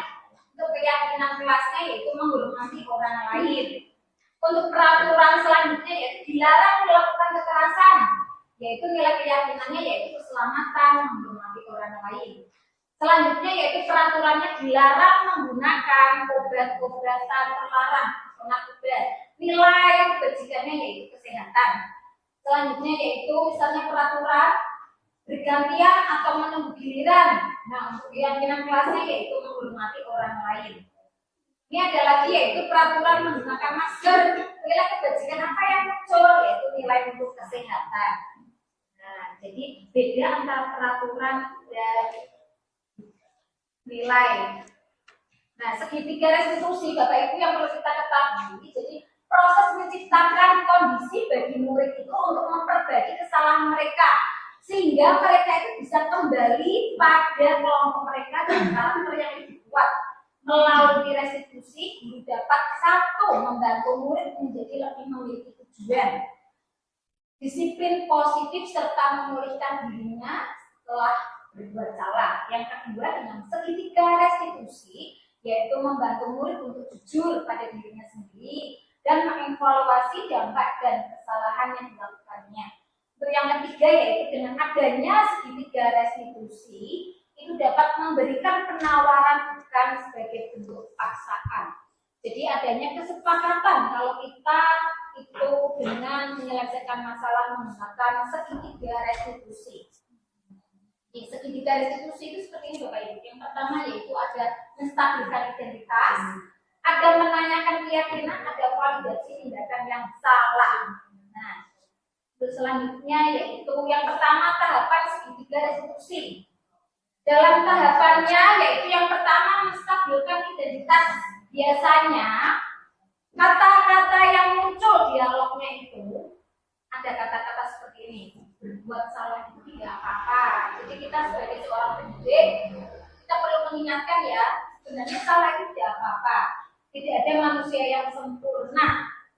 Untuk keyakinan kelasnya yaitu menghormati orang lain. Untuk peraturan selanjutnya yaitu dilarang melakukan kekerasan, yaitu nilai keyakinannya yaitu keselamatan, menghormati orang lain. Selanjutnya yaitu peraturannya dilarang menggunakan obat-obatan terlarang, obat. Nilai kebajikannya yaitu kesehatan. Selanjutnya yaitu misalnya peraturan bergantian atau menunggu giliran. Nah, untuk keyakinan kelasnya yaitu menghormati orang lain. Ini ada lagi yaitu peraturan menggunakan masker. Nilai kebajikan apa yang muncul yaitu nilai untuk kesehatan. Nah, jadi beda antara peraturan dan nilai. Nah, segitiga restitusi Bapak Ibu yang perlu kita ketahui. Jadi proses menciptakan kondisi bagi murid itu untuk memperbaiki kesalahan mereka sehingga mereka itu bisa kembali pada kelompok mereka dan karakter yang lebih kuat. Melalui restitusi, guru dapat satu membantu murid menjadi lebih memiliki tujuan, disiplin positif serta memulihkan dirinya setelah berbuat salah. Yang kedua dengan segitiga restitusi, yaitu membantu murid untuk jujur pada dirinya sendiri dan mengevaluasi dampak dan kesalahan yang dilakukannya. Untuk yang ketiga yaitu dengan adanya segitiga restitusi itu dapat memberikan penawaran bukan sebagai bentuk paksaan. Jadi adanya kesepakatan kalau kita itu dengan menyelesaikan masalah menggunakan segitiga restitusi. Di segitiga restitusi itu seperti ini Bapak Ibu. Yang pertama yaitu ada menstabilkan identitas, ada menanyakan keyakinan, ada validasi tindakan yang salah. Nah, untuk selanjutnya yaitu yang pertama tahapan segitiga restitusi. Dalam tahapannya yaitu yang pertama menstabilkan identitas. Biasanya kata-kata yang muncul dialognya itu ada kata-kata seperti ini. Berbuat salah itu tidak apa-apa. Jadi kita sebagai seorang pendidik kita perlu mengingatkan ya sebenarnya salah itu tidak apa-apa. Tidak ada manusia yang sempurna.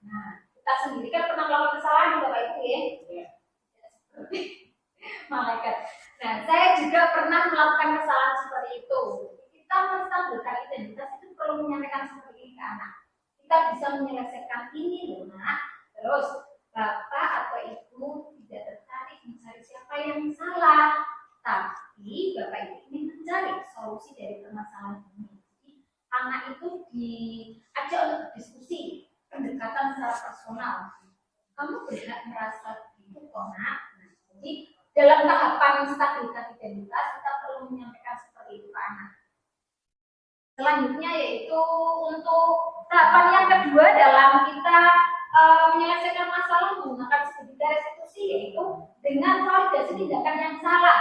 Nah, kita sendiri kan pernah melakukan kesalahan Bapak Ibu ya. Malaikat. Nah, saya juga pernah melakukan kesalahan seperti itu. Kita menstabilkan identitas itu perlu menyampaikan seperti ini ke anak. Kita bisa menyelesaikan ini loh nak. Terus Bapak atau Ibu tidak tertarik mencari siapa yang salah, tapi Bapak Ibu ingin mencari solusi dari permasalahan ini. Jadi, anak itu diajak untuk berdiskusi, pendekatan secara personal. Kamu berhak merasa begitu kok nak. Nah, jadi dalam tahapan stabilitas identitas kita perlu menyampaikan seperti itu ke anak. Selanjutnya yaitu untuk tahapan yang kedua dalam kita menyelesaikan masalah menggunakan segitiga restitusi yaitu dengan validasi tindakan yang salah.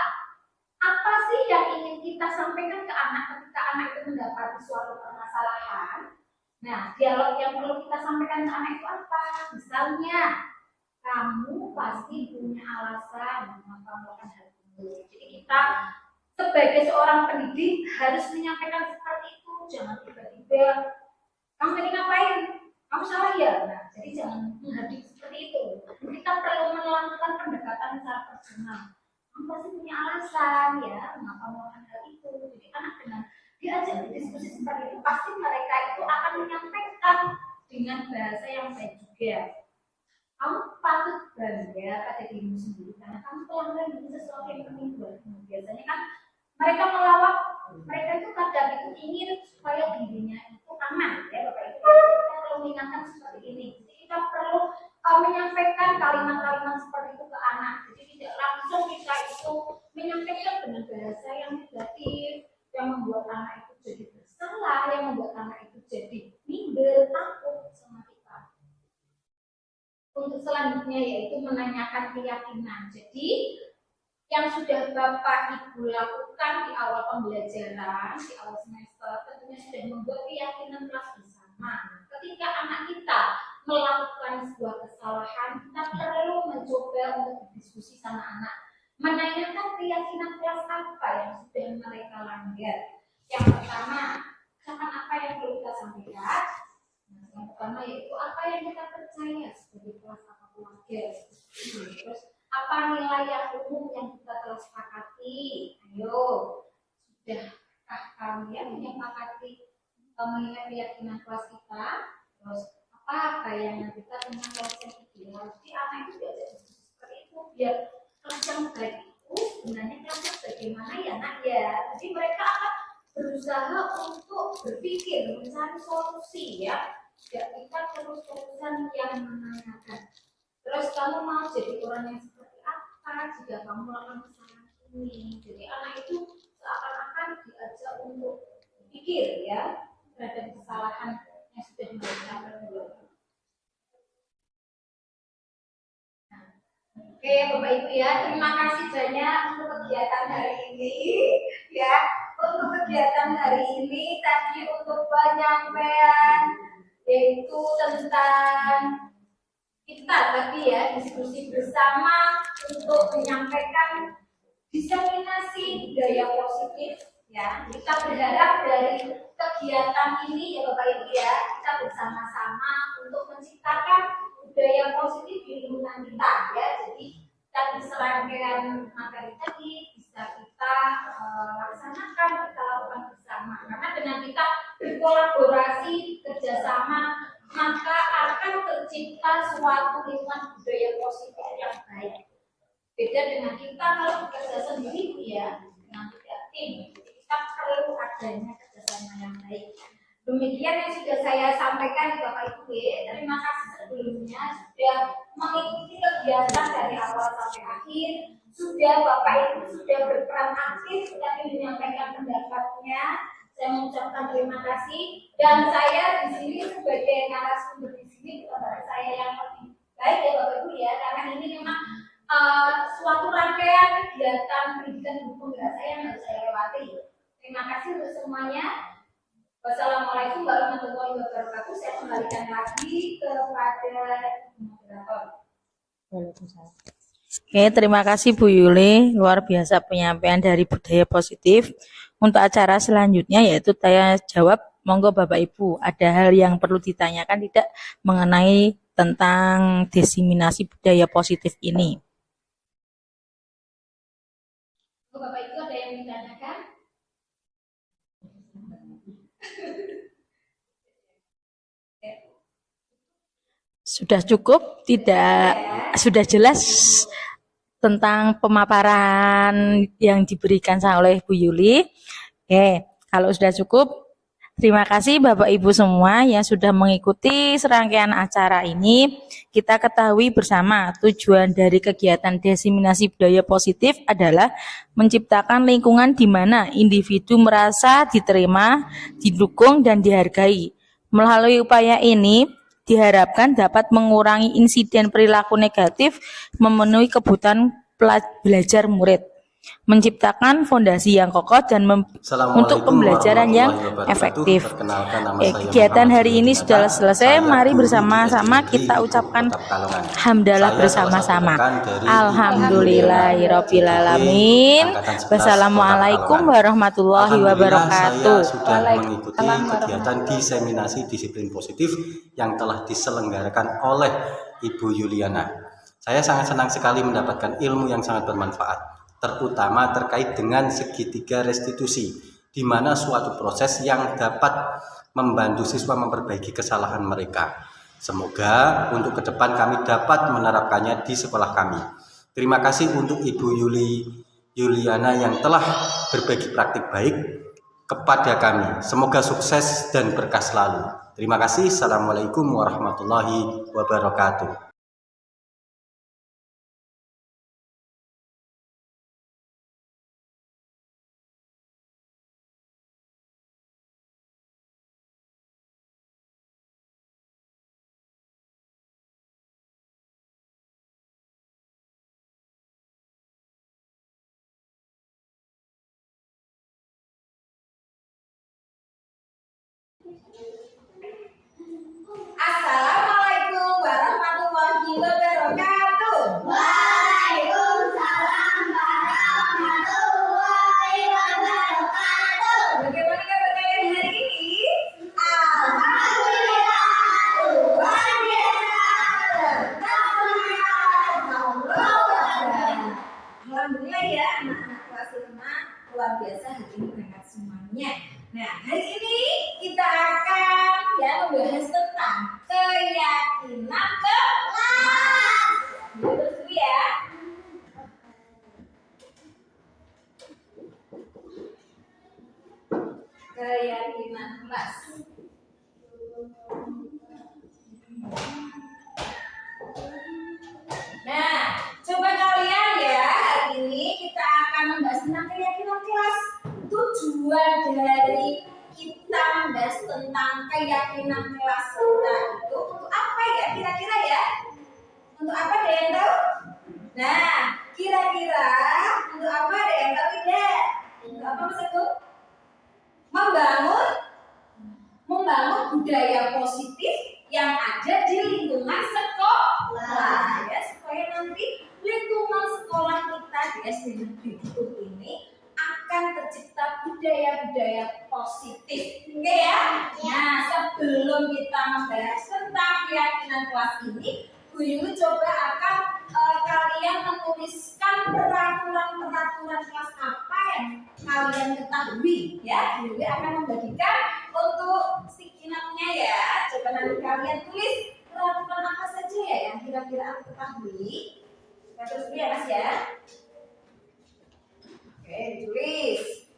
Apa sih yang ingin kita sampaikan ke anak ketika anak itu mendapati suatu permasalahan? Nah, dialog yang perlu kita sampaikan ke anak itu apa? Misalnya, kamu pasti punya alasan mengapa melakukan hal itu. Jadi kita sebagai seorang pendidik harus menyampaikan seperti itu. Jangan tiba-tiba kamu tadi ngapain? Kamu salah ya? Nah, jadi jangan menghadapi seperti seperti itu. Kita perlu melakukan pendekatan secara personal. Kamu pasti punya alasan ya mengapa melakukan hal itu. Jadi anak dengan diajak berdiskusi seperti itu, pasti mereka itu akan menyampaikan dengan bahasa yang baik juga. Kamu patut bangga pada dirimu sendiri karena kamu telah melakukan sesuatu yang penting buatmu. Biasanya kan mereka melawak, mereka itu kadang itu ingin supaya dirinya itu aman ya Bapak Ibu. Kita perlu mengingatkan seperti ini. Jadi kita perlu menyampaikan kalimat-kalimat seperti itu ke anak. Jadi tidak langsung kita itu menyampaikan dengan bahasa yang negatif, yang membuat anak itu jadi bersalah, yang membuat anak itu jadi minder, takut sama kita. Untuk selanjutnya yaitu menanyakan keyakinan. Jadi yang sudah Bapak Ibu lakukan di awal pembelajaran, di awal semester, tentunya sudah membuat keyakinan kelas bersama. Ketika anak kita melakukan sebuah kesalahan, kita perlu mencoba untuk berdiskusi sama anak, menanyakan keyakinan kelas apa yang sudah mereka langgar. Yang pertama, misalkan apa yang perlu kita sampaikan. Yang pertama yaitu apa yang kita percaya sebagai kelas atau keluarga. Terus apa nilai yang umum yang kita telah sepakati? Ayo, sudahkah kalian menyepakati mengenai keyakinan kelas kita? Terus apa bayangan kita tentang kelas yang ideal? Jadi anak itu diajak diskusi seperti itu biar kelas yang baik itu sebenarnya kelasnya bagaimana ya nak ya. Jadi mereka akan berusaha untuk berpikir mencari solusi ya. Ya kita terus-terusan yang menanyakan. Terus kamu mau jadi orang yang seperti apa jika kamu melakukan kesalahan ini? Jadi anak itu seakan-akan diajak untuk berpikir ya terhadap kesalahan yang sudah mereka perbuat. Oke Bapak Ibu ya, terima kasih banyak untuk kegiatan hari ini ya. Untuk kegiatan hari ini tadi untuk penyampaian yaitu tentang kita tadi ya diskusi bersama untuk menyampaikan diseminasi budaya positif ya. Kita berharap dari kegiatan ini ya Bapak Ibu ya, kita bersama-sama untuk menciptakan budaya positif di lingkungan kita ya. Jadi tadi serangkaian materi tadi bisa kita laksanakan, kita lakukan bersama. Karena dengan kita berkolaborasi, kerjasama, maka akan tercipta suatu lingkungan budaya positif yang baik. Beda dengan kita kalau bekerja sendiri ya, dengan tidak tim, kita perlu adanya kerjasama yang baik. Demikian yang sudah saya sampaikan di Bapak Ibu. Terima kasih sebelumnya sudah mengikuti kegiatan dari awal sampai akhir. Sudah Bapak Ibu sudah berperan aktif tadi menyampaikan pendapatnya. Saya mengucapkan terima kasih dan saya di sini sebagai narasumber di sini bukan saya yang lebih baik ya Bapak Ibu ya, karena ini memang suatu rangkaian kegiatan pendidikan hukum saya yang harus saya lewati. Terima kasih untuk semuanya. Wassalamualaikum warahmatullahi wabarakatuh. Saya kembalikan lagi kepada moderator. Oke, terima kasih Bu Yuli, luar biasa penyampaian dari budaya positif. Untuk acara selanjutnya yaitu tanya jawab, monggo Bapak Ibu, ada hal yang perlu ditanyakan tidak mengenai tentang diseminasi budaya positif ini? Bapak Ibu ada yang ditanyakan? Sudah cukup? Tidak, sudah jelas tentang pemaparan yang diberikan oleh Bu Yuli. Oke, kalau sudah cukup, terima kasih Bapak Ibu semua yang sudah mengikuti serangkaian acara ini. Kita ketahui bersama tujuan dari kegiatan diseminasi budaya positif adalah menciptakan lingkungan di mana individu merasa diterima, didukung, dan dihargai. Melalui upaya ini, diharapkan dapat mengurangi insiden perilaku negatif, memenuhi kebutuhan belajar murid. menciptakan fondasi yang kokoh dan untuk pembelajaran yang efektif. Kegiatan hari ini sudah selesai. Mari bersama-sama kita ucapkan hamdalah bersama-sama. Alhamdulillahirobbilalamin. Wassalamualaikum warahmatullahi wabarakatuh. Sudah mengikuti kegiatan diseminasi disiplin positif yang telah diselenggarakan oleh Ibu Yuliana. Saya sangat senang sekali mendapatkan ilmu yang sangat bermanfaat, terutama terkait dengan segitiga restitusi, di mana suatu proses yang dapat membantu siswa memperbaiki kesalahan mereka. Semoga untuk ke depan kami dapat menerapkannya di sekolah kami. Terima kasih untuk Ibu Yuliana yang telah berbagi praktik baik kepada kami. Semoga sukses dan berkah selalu. Terima kasih. Assalamualaikum warahmatullahi wabarakatuh. Assalamualaikum warahmatullahi wabarakatuh. Waalaikumsalam warahmatullahi wabarakatuh. Bagaimana kabar kalian hari ini? Alhamdulillah. Luar biasa. Alhamdulillah ya anak-anak kelas 5 luar biasa hari ini berangkat semuanya. Nah, hari ini kita akan membahas tentang keyakinan kelas. Terus dulu ya. Keyakinan kelas. Nah, coba kalian ya, hari ini kita akan membahas tentang keyakinan kelas. Tujuan dari kita membahas tentang keyakinan kelas kita itu untuk apa ya kira-kira ya? Untuk apa, ada yang tahu? Nah, kira-kira untuk apa, ada yang tahu tidak? Untuk apa maksudku? Membangun budaya positif yang ada di lingkungan sekolah ya, supaya nanti lingkungan sekolah kita di SD Negeri Dukuh ini akan tercipta budaya-budaya positif. Oke ya? Nah, sebelum kita membahas tentang keyakinan kelas ini, Bu Yuli coba akan kalian menuliskan peraturan-peraturan kelas apa yang kalian ketahui ya. Bu Yuli akan membagikan untuk sticky note-nya ya. Coba nanti kalian tulis peraturan apa saja ya yang kira-kira aku ketahui. Kita terus dulu ya Mas ya. Oke, tulis.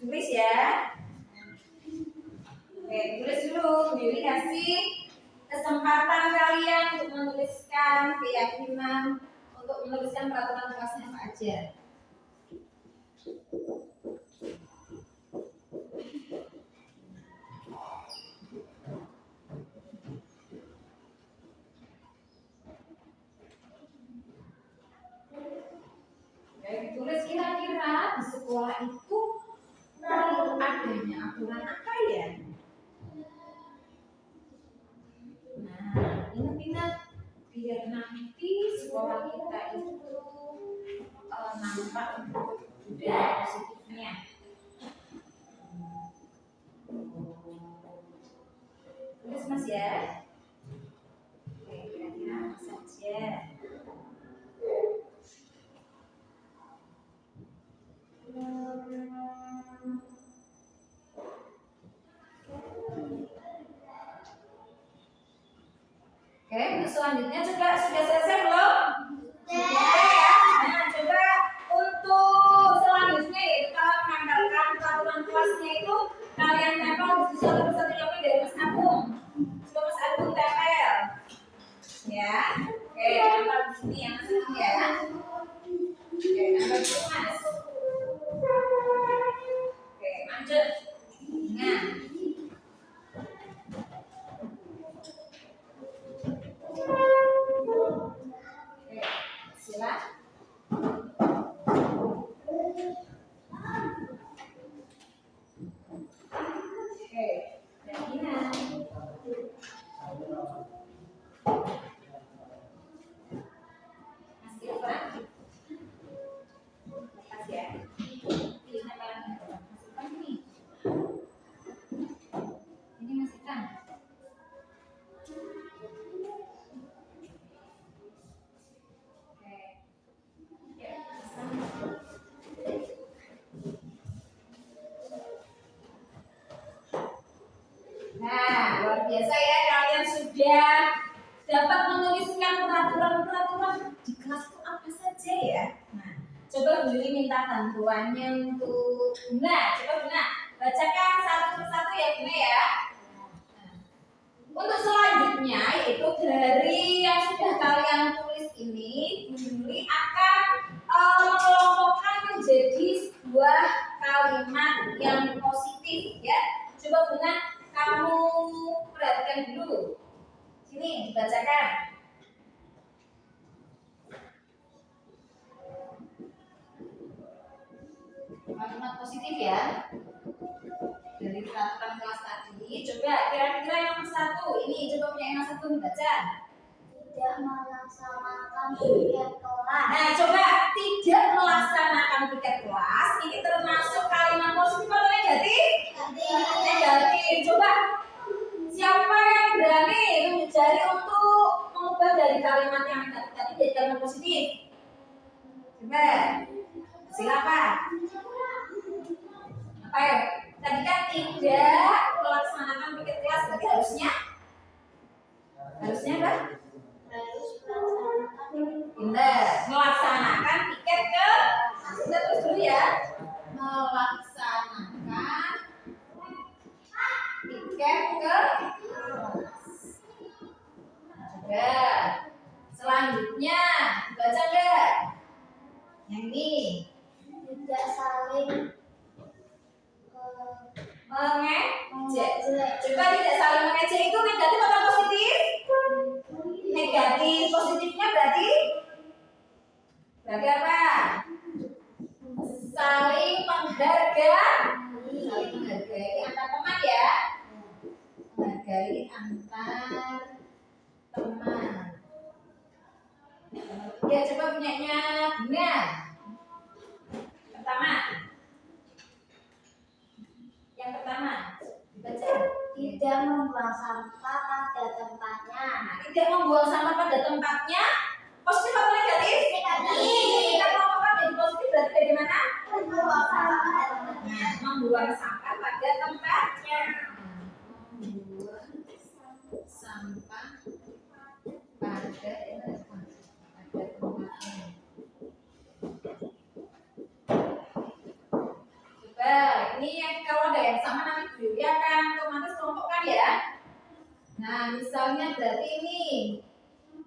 Tulis ya. Oke, tulis dulu. Jadi kasih kesempatan kalian untuk menuliskan keyakinan, untuk menuliskan peraturan kelasnya apa aja. Ditulis kira-kira di sekolah itu perlu adanya aturan apa ya? Nah, ingat-ingat biar nanti sekolah kita itu nampak budaya positifnya. Tulis Mas ya. Oke, kira-kira apa saja? Oke, untuk selanjutnya juga sudah selesai belum? Sudah ya. Nah, coba untuk selanjutnya yaitu kalau mengandalkan peraturan kelasnya itu kalian tempel di satu dokumen dari Mas Agung. Coba Mas Agung tempel. Ya. Oke, tempel di sini ya Mas Agung ya. Oke, tempel di sini Mas. Oke, lanjut. Nah. dapat menuliskan peraturan-peraturan di kelas itu apa saja ya? Nah, coba Bu Yuli minta bantuannya untuk Bunda. Coba Bunda bacakan satu persatu ya Bunda ya. Untuk selanjutnya yaitu dari yang sudah kalian tulis ini, Bu Yuli akan mengelompokkan menjadi sebuah kalimat yang positif ya. Coba Bunda kamu perhatikan dulu. Sini dibacakan. Kalimat positif ya. Dari peraturan kelas tadi, coba kira-kira yang nomor 1 ini, coba punya yang nomor 1 dibaca. Tidak melaksanakan piket kelas. Nah, coba tidak melaksanakan piket kelas ini termasuk kalimat positif atau negatif? Negatif. Coba siapa yang berani menunjuk jari untuk mengubah dari kalimat yang negatif tadi jadi kalimat positif? Coba, silakan. Apa ya? Tadi kan tidak melaksanakan piket kelas, berarti harusnya apa? Harus melaksanakan Benar, melaksanakan piket ke kita terus dulu ya. Melaksanakan piket ke coba selanjutnya baca enggak? Yang ini tidak saling mengejek. Coba tidak saling mengejek itu negatif atau positif? Negatif. Positifnya berarti apa? Saling menghargai. Saling menghargai antar teman ya. Menghargai antar teman. Ya coba punyanya Bunda. Yang pertama dibaca. tidak membuang sampah pada tempatnya. Nah, tidak membuang sampah pada tempatnya positif atau negatif? Negatif. Kita ngomongkan jadi positif berarti bagaimana? Membuang sampah pada tempatnya. Nah, membuang sampah pada tempatnya. Membuang sampah pada tempatnya. Coba, ini yang kalau ada yang sama nanti Bu Yuli akan otomatis kelompokkan ya. Nah, misalnya berarti ini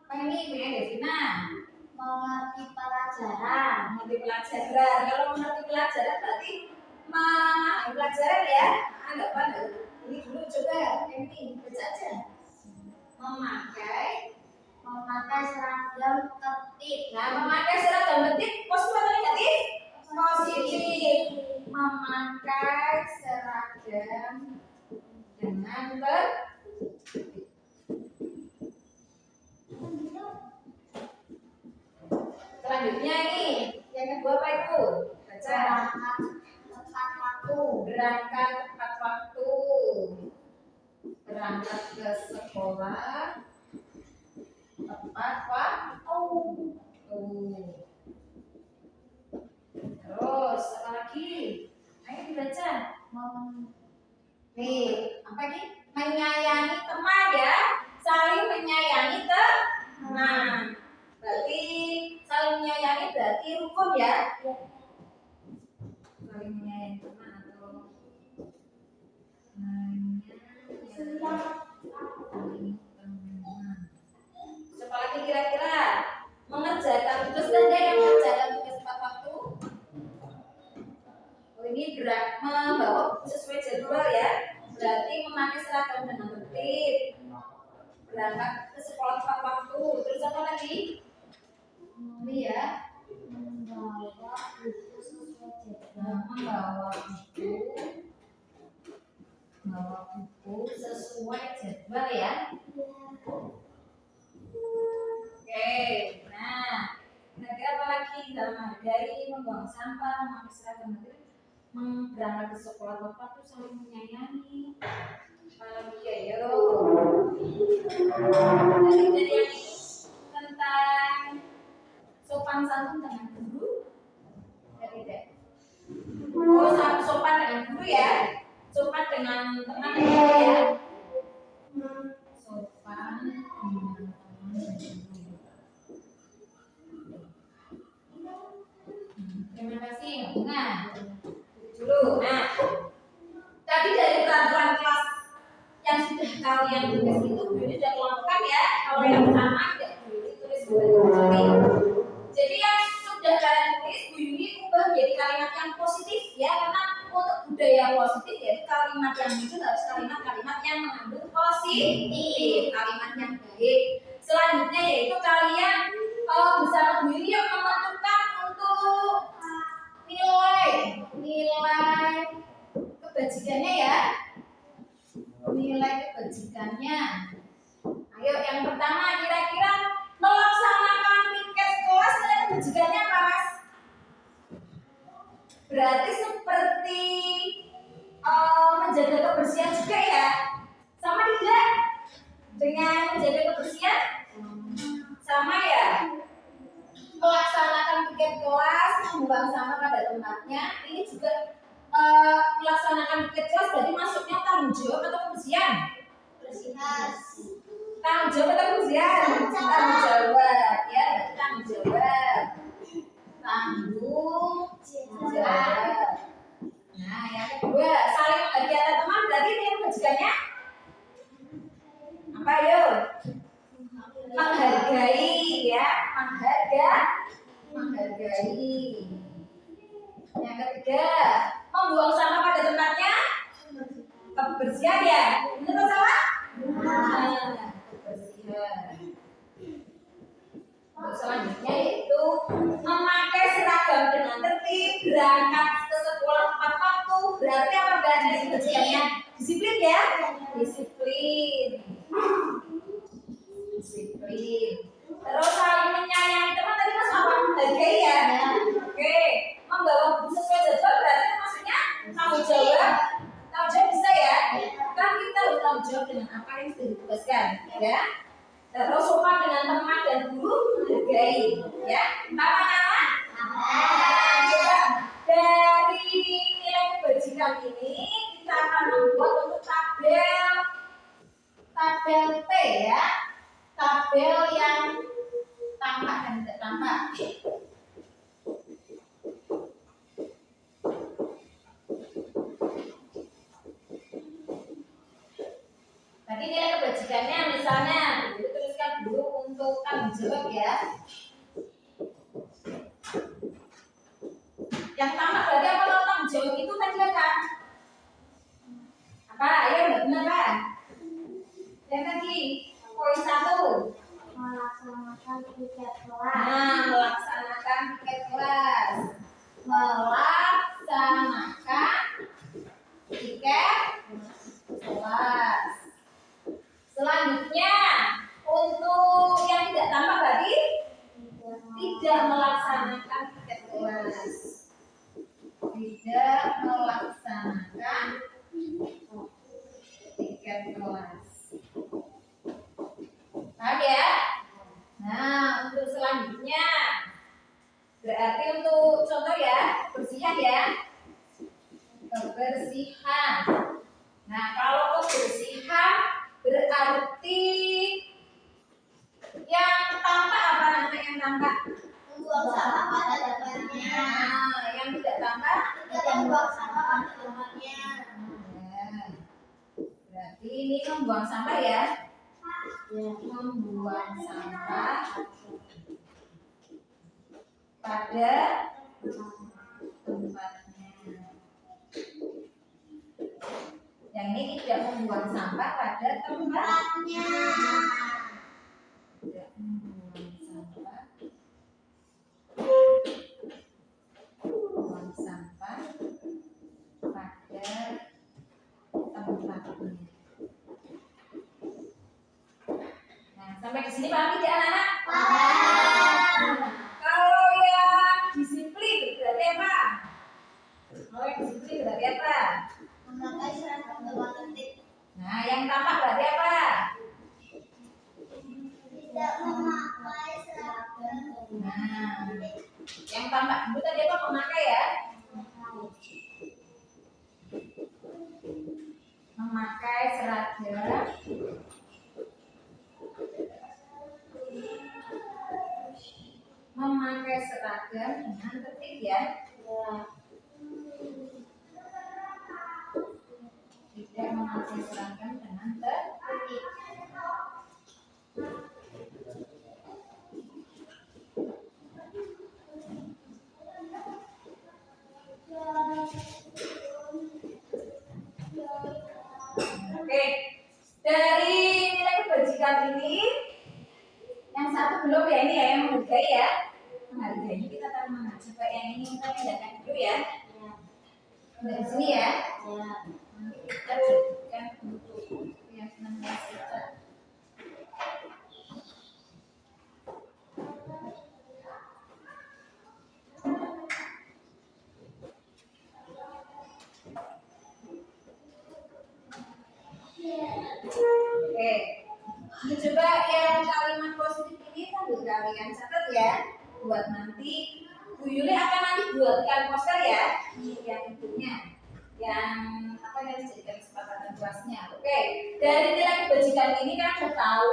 apa ini punya Devina? Mengerti pelajaran. Mengerti pelajaran. Kalau mengerti pelajaran berarti memahami pelajaran ya. Enggak apa ini dulu coba yang ini baca aja. Memakai seragam tertib. Nah, memakai seragam tertib positif atau negatif? Positif. Memakai seragam dengan selanjutnya ini yang kedua apa itu? Baca. Tepat waktu. Berangkat tepat waktu. Berangkat ke sekolah tepat waktu. Terus apa lagi? Ayo dibaca. Nih, apa ini? Menyayangi teman ya. Saling menyayangi teman. Berarti saling menyayangi berarti rukun ya. Saling menyayangi teman atau menyayangi teman. Siapa lagi kira-kira? Mengerjakan tugas dan dia yang mengerjakan tugas tepat waktu. Oh, ini gerak membawa sesuai jadwal ya. Berarti memakai seragam dengan tertib. Berangkat ke sekolah tepat waktu. Terus apa lagi? Ini ya. Membawa buku sesuai jadwal. Membawa buku sesuai jadwal ya. Oke, nah, kira-kira apa lagi? Dalam menghargai, membuang sampah, memakai seragam tertib, berangkat ke sekolah tepat tuh saling menyayangi. Apalagi ya, yo. Jadi yang ini tentang sopan santun dengan guru, ya tidak? Oh, sopan dengan guru ya, sopan dengan teman ya. Sopan Tuh, nah, tadi dari peraturan kelas yang sudah kalian tulis itu Bu Yuni sudah kelompokkan ya. Kalau yang pertama tidak Bu Yuni tulis kembali. Jadi yang sudah kalian tulis Bu Yuni ubah menjadi kalimat yang positif ya, karena untuk budaya positif yaitu kalimat yang muncul harus kalimat-kalimat yang mengandung positif, kalimat yang baik. Selanjutnya yaitu kalian bersama Bu Yuni yang menentukan untuk nilai kebajikannya ya. Nilai kebajikannya. Ayo yang pertama kira-kira melaksanakan piket kelas nilai kebajikannya apa Mas? Berarti seperti menjaga kebersihan juga ya? Sama tidak? Dengan menjaga kebersihan? Sama ya? Melaksanakan piket kelas, membuang sampah pada tempatnya. Ini juga melaksanakan piket kelas berarti masuknya tanggung jawab atau kebersihan? Bersihan. Tanggung jawab atau kebersihan? Tanggung jawab ya, tanggung jawab. Tanggung jawab. Nah, yang kedua, saling membagi antar teman berarti ini kebajikannya apa yuk? Menghargai ya, menghargai. Yang ketiga, membuang sampah pada tempatnya, kebersihan ya, benar atau salah? Nah, kebersihan. Untuk selanjutnya yaitu memakai seragam dengan tertib, berangkat ke sekolah tepat waktu. Berarti apa berarti kebersihannya? Disiplin ya, disiplin. Terus saling menyayangi teman tadi Mas apa? Menghargai ya. Oke. Membawa buku sesuai jadwal berarti itu maksudnya tanggung jawab. Tanggung jawab bisa ya. Kan kita harus tanggung jawab dengan apa yang sudah ditugaskan, ya. Terus sopan dengan teman dan guru, menghargai, ya. Nama-nama. Coba dari nilai kebajikan ini kita akan membuat untuk tabel T ya. Tabel yang tampak dan tidak tampak. Tadi nilai kebajikannya misalnya, jadi tuliskan dulu untuk tanggung jawab ya. Yang tampak berarti apa kalau tanggung jawab itu tadi apa? Apa? Ayo benar kan? Yang tadi poin 1. Melaksanakan piket kelas. Nah, melaksanakan piket kelas. Melaksanakan piket kelas. Selanjutnya, untuk yang tidak tampak berarti tidak melaksanakan piket kelas. Tidak melaksanakan piket kelas. Paham ya? Nah, untuk selanjutnya berarti untuk contoh ya, kebersihan ya. Kebersihan. Nah, kalau kebersihan berarti yang tampak apa namanya yang tampak? Membuang sampah pada tempatnya. Nah, yang tidak tampak? Tidak membuang sampah pada tempatnya. Ya. Berarti ini membuang sampah ya? Membuang sampah pada tempatnya. Yang ini tidak membuang sampah pada tempatnya. Tidak membuang sampah. Membuang sampah pada tempatnya. Nah, sampai di sini paham tidak anak-anak? Paham. Kalau yang disiplin berarti apa? Kalau yang disiplin berarti apa? Memakai seragam dengan tertib. Nah, yang tampak berarti apa? Tidak memakai seragam Nah, yang tampak itu tadi apa? Memakai ya? Memakai seragam. Memakai seragam dengan tertib ya. diserahkan dengan tertib. Oke, dari nilai kebajikan ini, yang satu belum ya, ini ya yang menghargai ya. Menghargai ini kita akan mengacu ke yang ini, kita pindahkan dulu ya. Dari sini ya. Kita jadikan untuk yang 16 kita. Oke, ini coba yang kalimat positif ini sambil kalian catat ya, buat nanti Bu Yuli akan nanti buatkan poster ya, yang itunya, yang apa yang dijadikan kesepakatan kelasnya. Oke, dari nilai kebajikan ini kan sudah tahu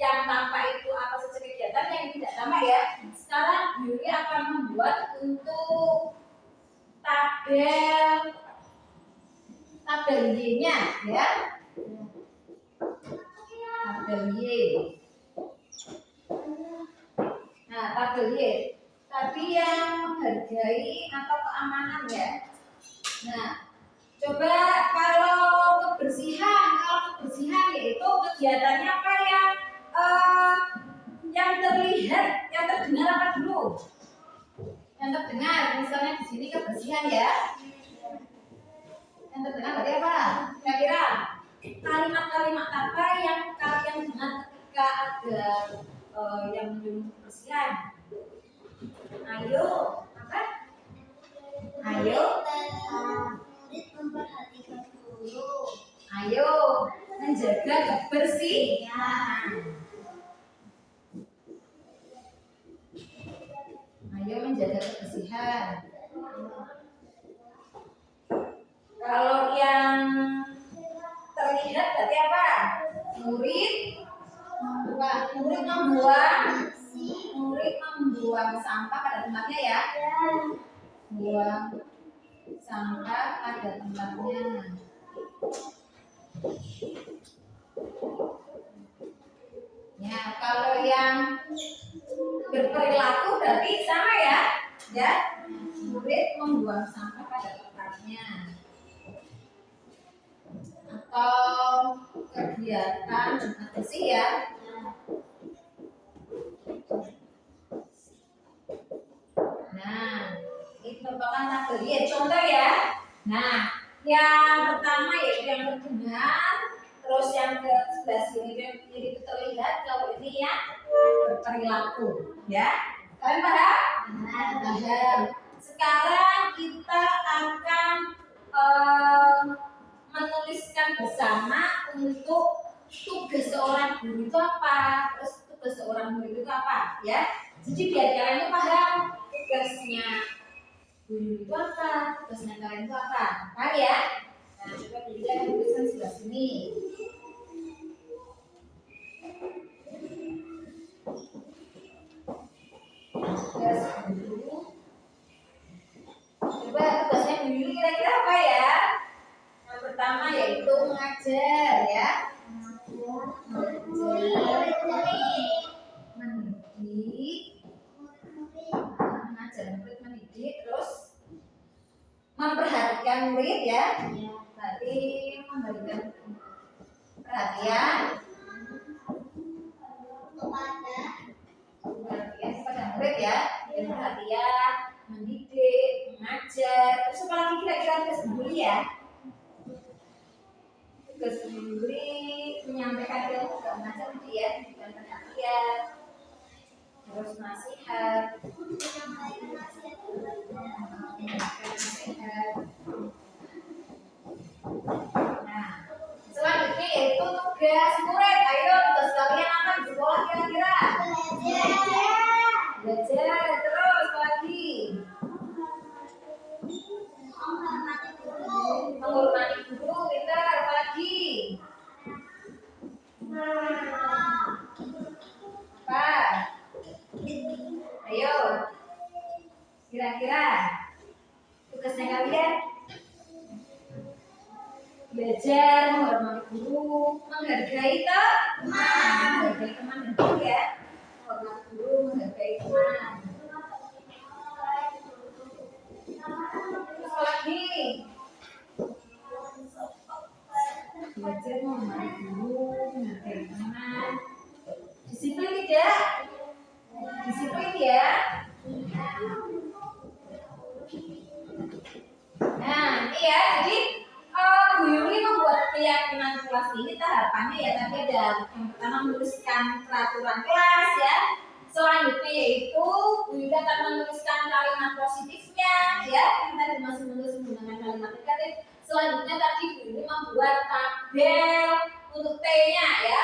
yang tampak itu apa saja kegiatan, yang tidak tampak ya. Sekarang Bu Yuli akan membuat untuk tabel Y-nya ya. Tabel Y. Nah, tabel Y. Tadi yang menghargai atau keamanan ya. Nah, coba kalau kebersihan yaitu kegiatannya apa yang terlihat, yang terdengar apa dulu? Yang terdengar, misalnya di sini kebersihan ya. Yang terdengar berarti apa? Kira-kira kalimat-kalimat apa yang kalian dengar ketika ada yang menyuruh kebersihan? Ayo, apa? Ayo, murid memperhatikan guru. ayo menjaga kebersihan. Ayo menjaga kebersihan. Kalau yang terlihat berarti apa? Murid membuang sampah pada tempatnya ya. Buang sampah pada tempatnya. Ya, kalau yang berperilaku berarti sama ya. Ya, murid membuang sampah pada tempatnya. Atau kegiatan Jumat bersih ya. Nah, itu merupakan tabel Y. Contoh ya. Nah, yang pertama yaitu yang terdengar, terus yang ke sebelah sini itu terlihat, kalau ini yang berperilaku, ya. Kalian paham? Paham. Sekarang kita akan menuliskan bersama untuk tugas seorang guru itu apa, terus tugas seorang guru itu apa, ya. Jadi biar kalian itu paham tugasnya guru itu apa, tugasnya kalian itu apa, paham ya? Nah, coba kita tuliskan sebelah sini. Tugas guru. Coba tugasnya guru kira-kira apa ya? Yang pertama yaitu mengajar ya. Mengajar, mendidik, terus memperhatikan murid ya. Berarti memberikan perhatian kepada murid ya. Perhatian, mendidik, mengajar. Terus apa lagi kira-kira tugas guru ya? Tugas guru menyampaikan ilmu ke mengajar nanti ya, memberikan perhatian, terus nasihat. Nah, selanjutnya yaitu tugas murid. Ayo, tugas kalian apa di sekolah kira-kira? Belajar. Terus apa lagi? Menghormati guru. Pintar. Apa lagi? Apa? Ayo. Kira-kira tugasnya kalian? Belajar. belajar, menghormati guru, menghargai teman, menghargai teman dan guru ya, menghormati guru, menghargai teman. Terus lagi, belajar menghormati guru, menghargai teman. Disiplin tidak? Disiplin ya. Nah, ini ya, jadi Bu Yuli membuat keyakinan kelas ini tahapannya ya tadi ada yang pertama menuliskan peraturan kelas ya. Selanjutnya yaitu Bu Yuli akan menuliskan kalimat positifnya ya. Yang tadi masih menulis menggunakan kalimat negatif. Selanjutnya tadi Bu Yuli membuat tabel untuk T-nya ya.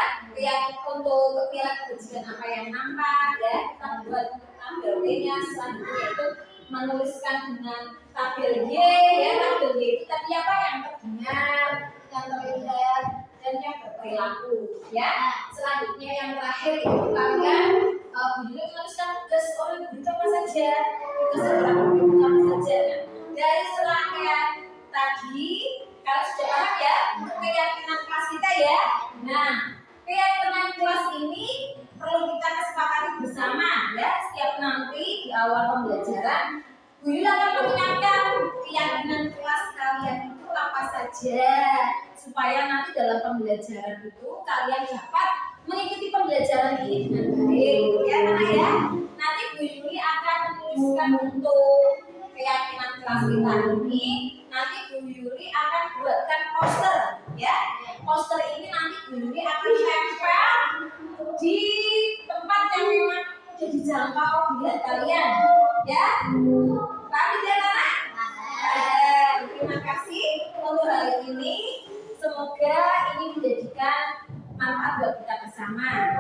Untuk nilai kebajikan apa yang nampak ya. Kita buat tabel T-nya. Selanjutnya itu menuliskan dengan tabel Y ya, tabel Y itu tadi apa yang terdengar, yang terlihat dan yang berperilaku ya. Selanjutnya yang terakhir itu kalian Bu Yuli menuliskan tugas oleh guru itu apa saja, tugas oleh guru itu apa saja. Dari serangkaian tadi kalau sudah paham ya untuk keyakinan kelas kita ya. Nah, keyakinan kelas ini perlu kita kesepakati bersama ya. Setiap nanti di awal pembelajaran Bu Yuli akan mengingatkan keyakinan kelas kalian itu apa saja supaya nanti dalam pembelajaran itu kalian dapat mengikuti pembelajaran ini dengan baik ya karena ya nanti Bu Yuli akan menuliskan untuk keyakinan kelas kita ini. Nanti Bu Yuli akan buatkan poster ya. Poster ini nanti Bu Yuli akan tempel di tempat yang memang sudah dijangkau dilihat kalian ya. Tapi jangan terima kasih untuk hari ini. Semoga ini menjadikan manfaat buat kita bersama.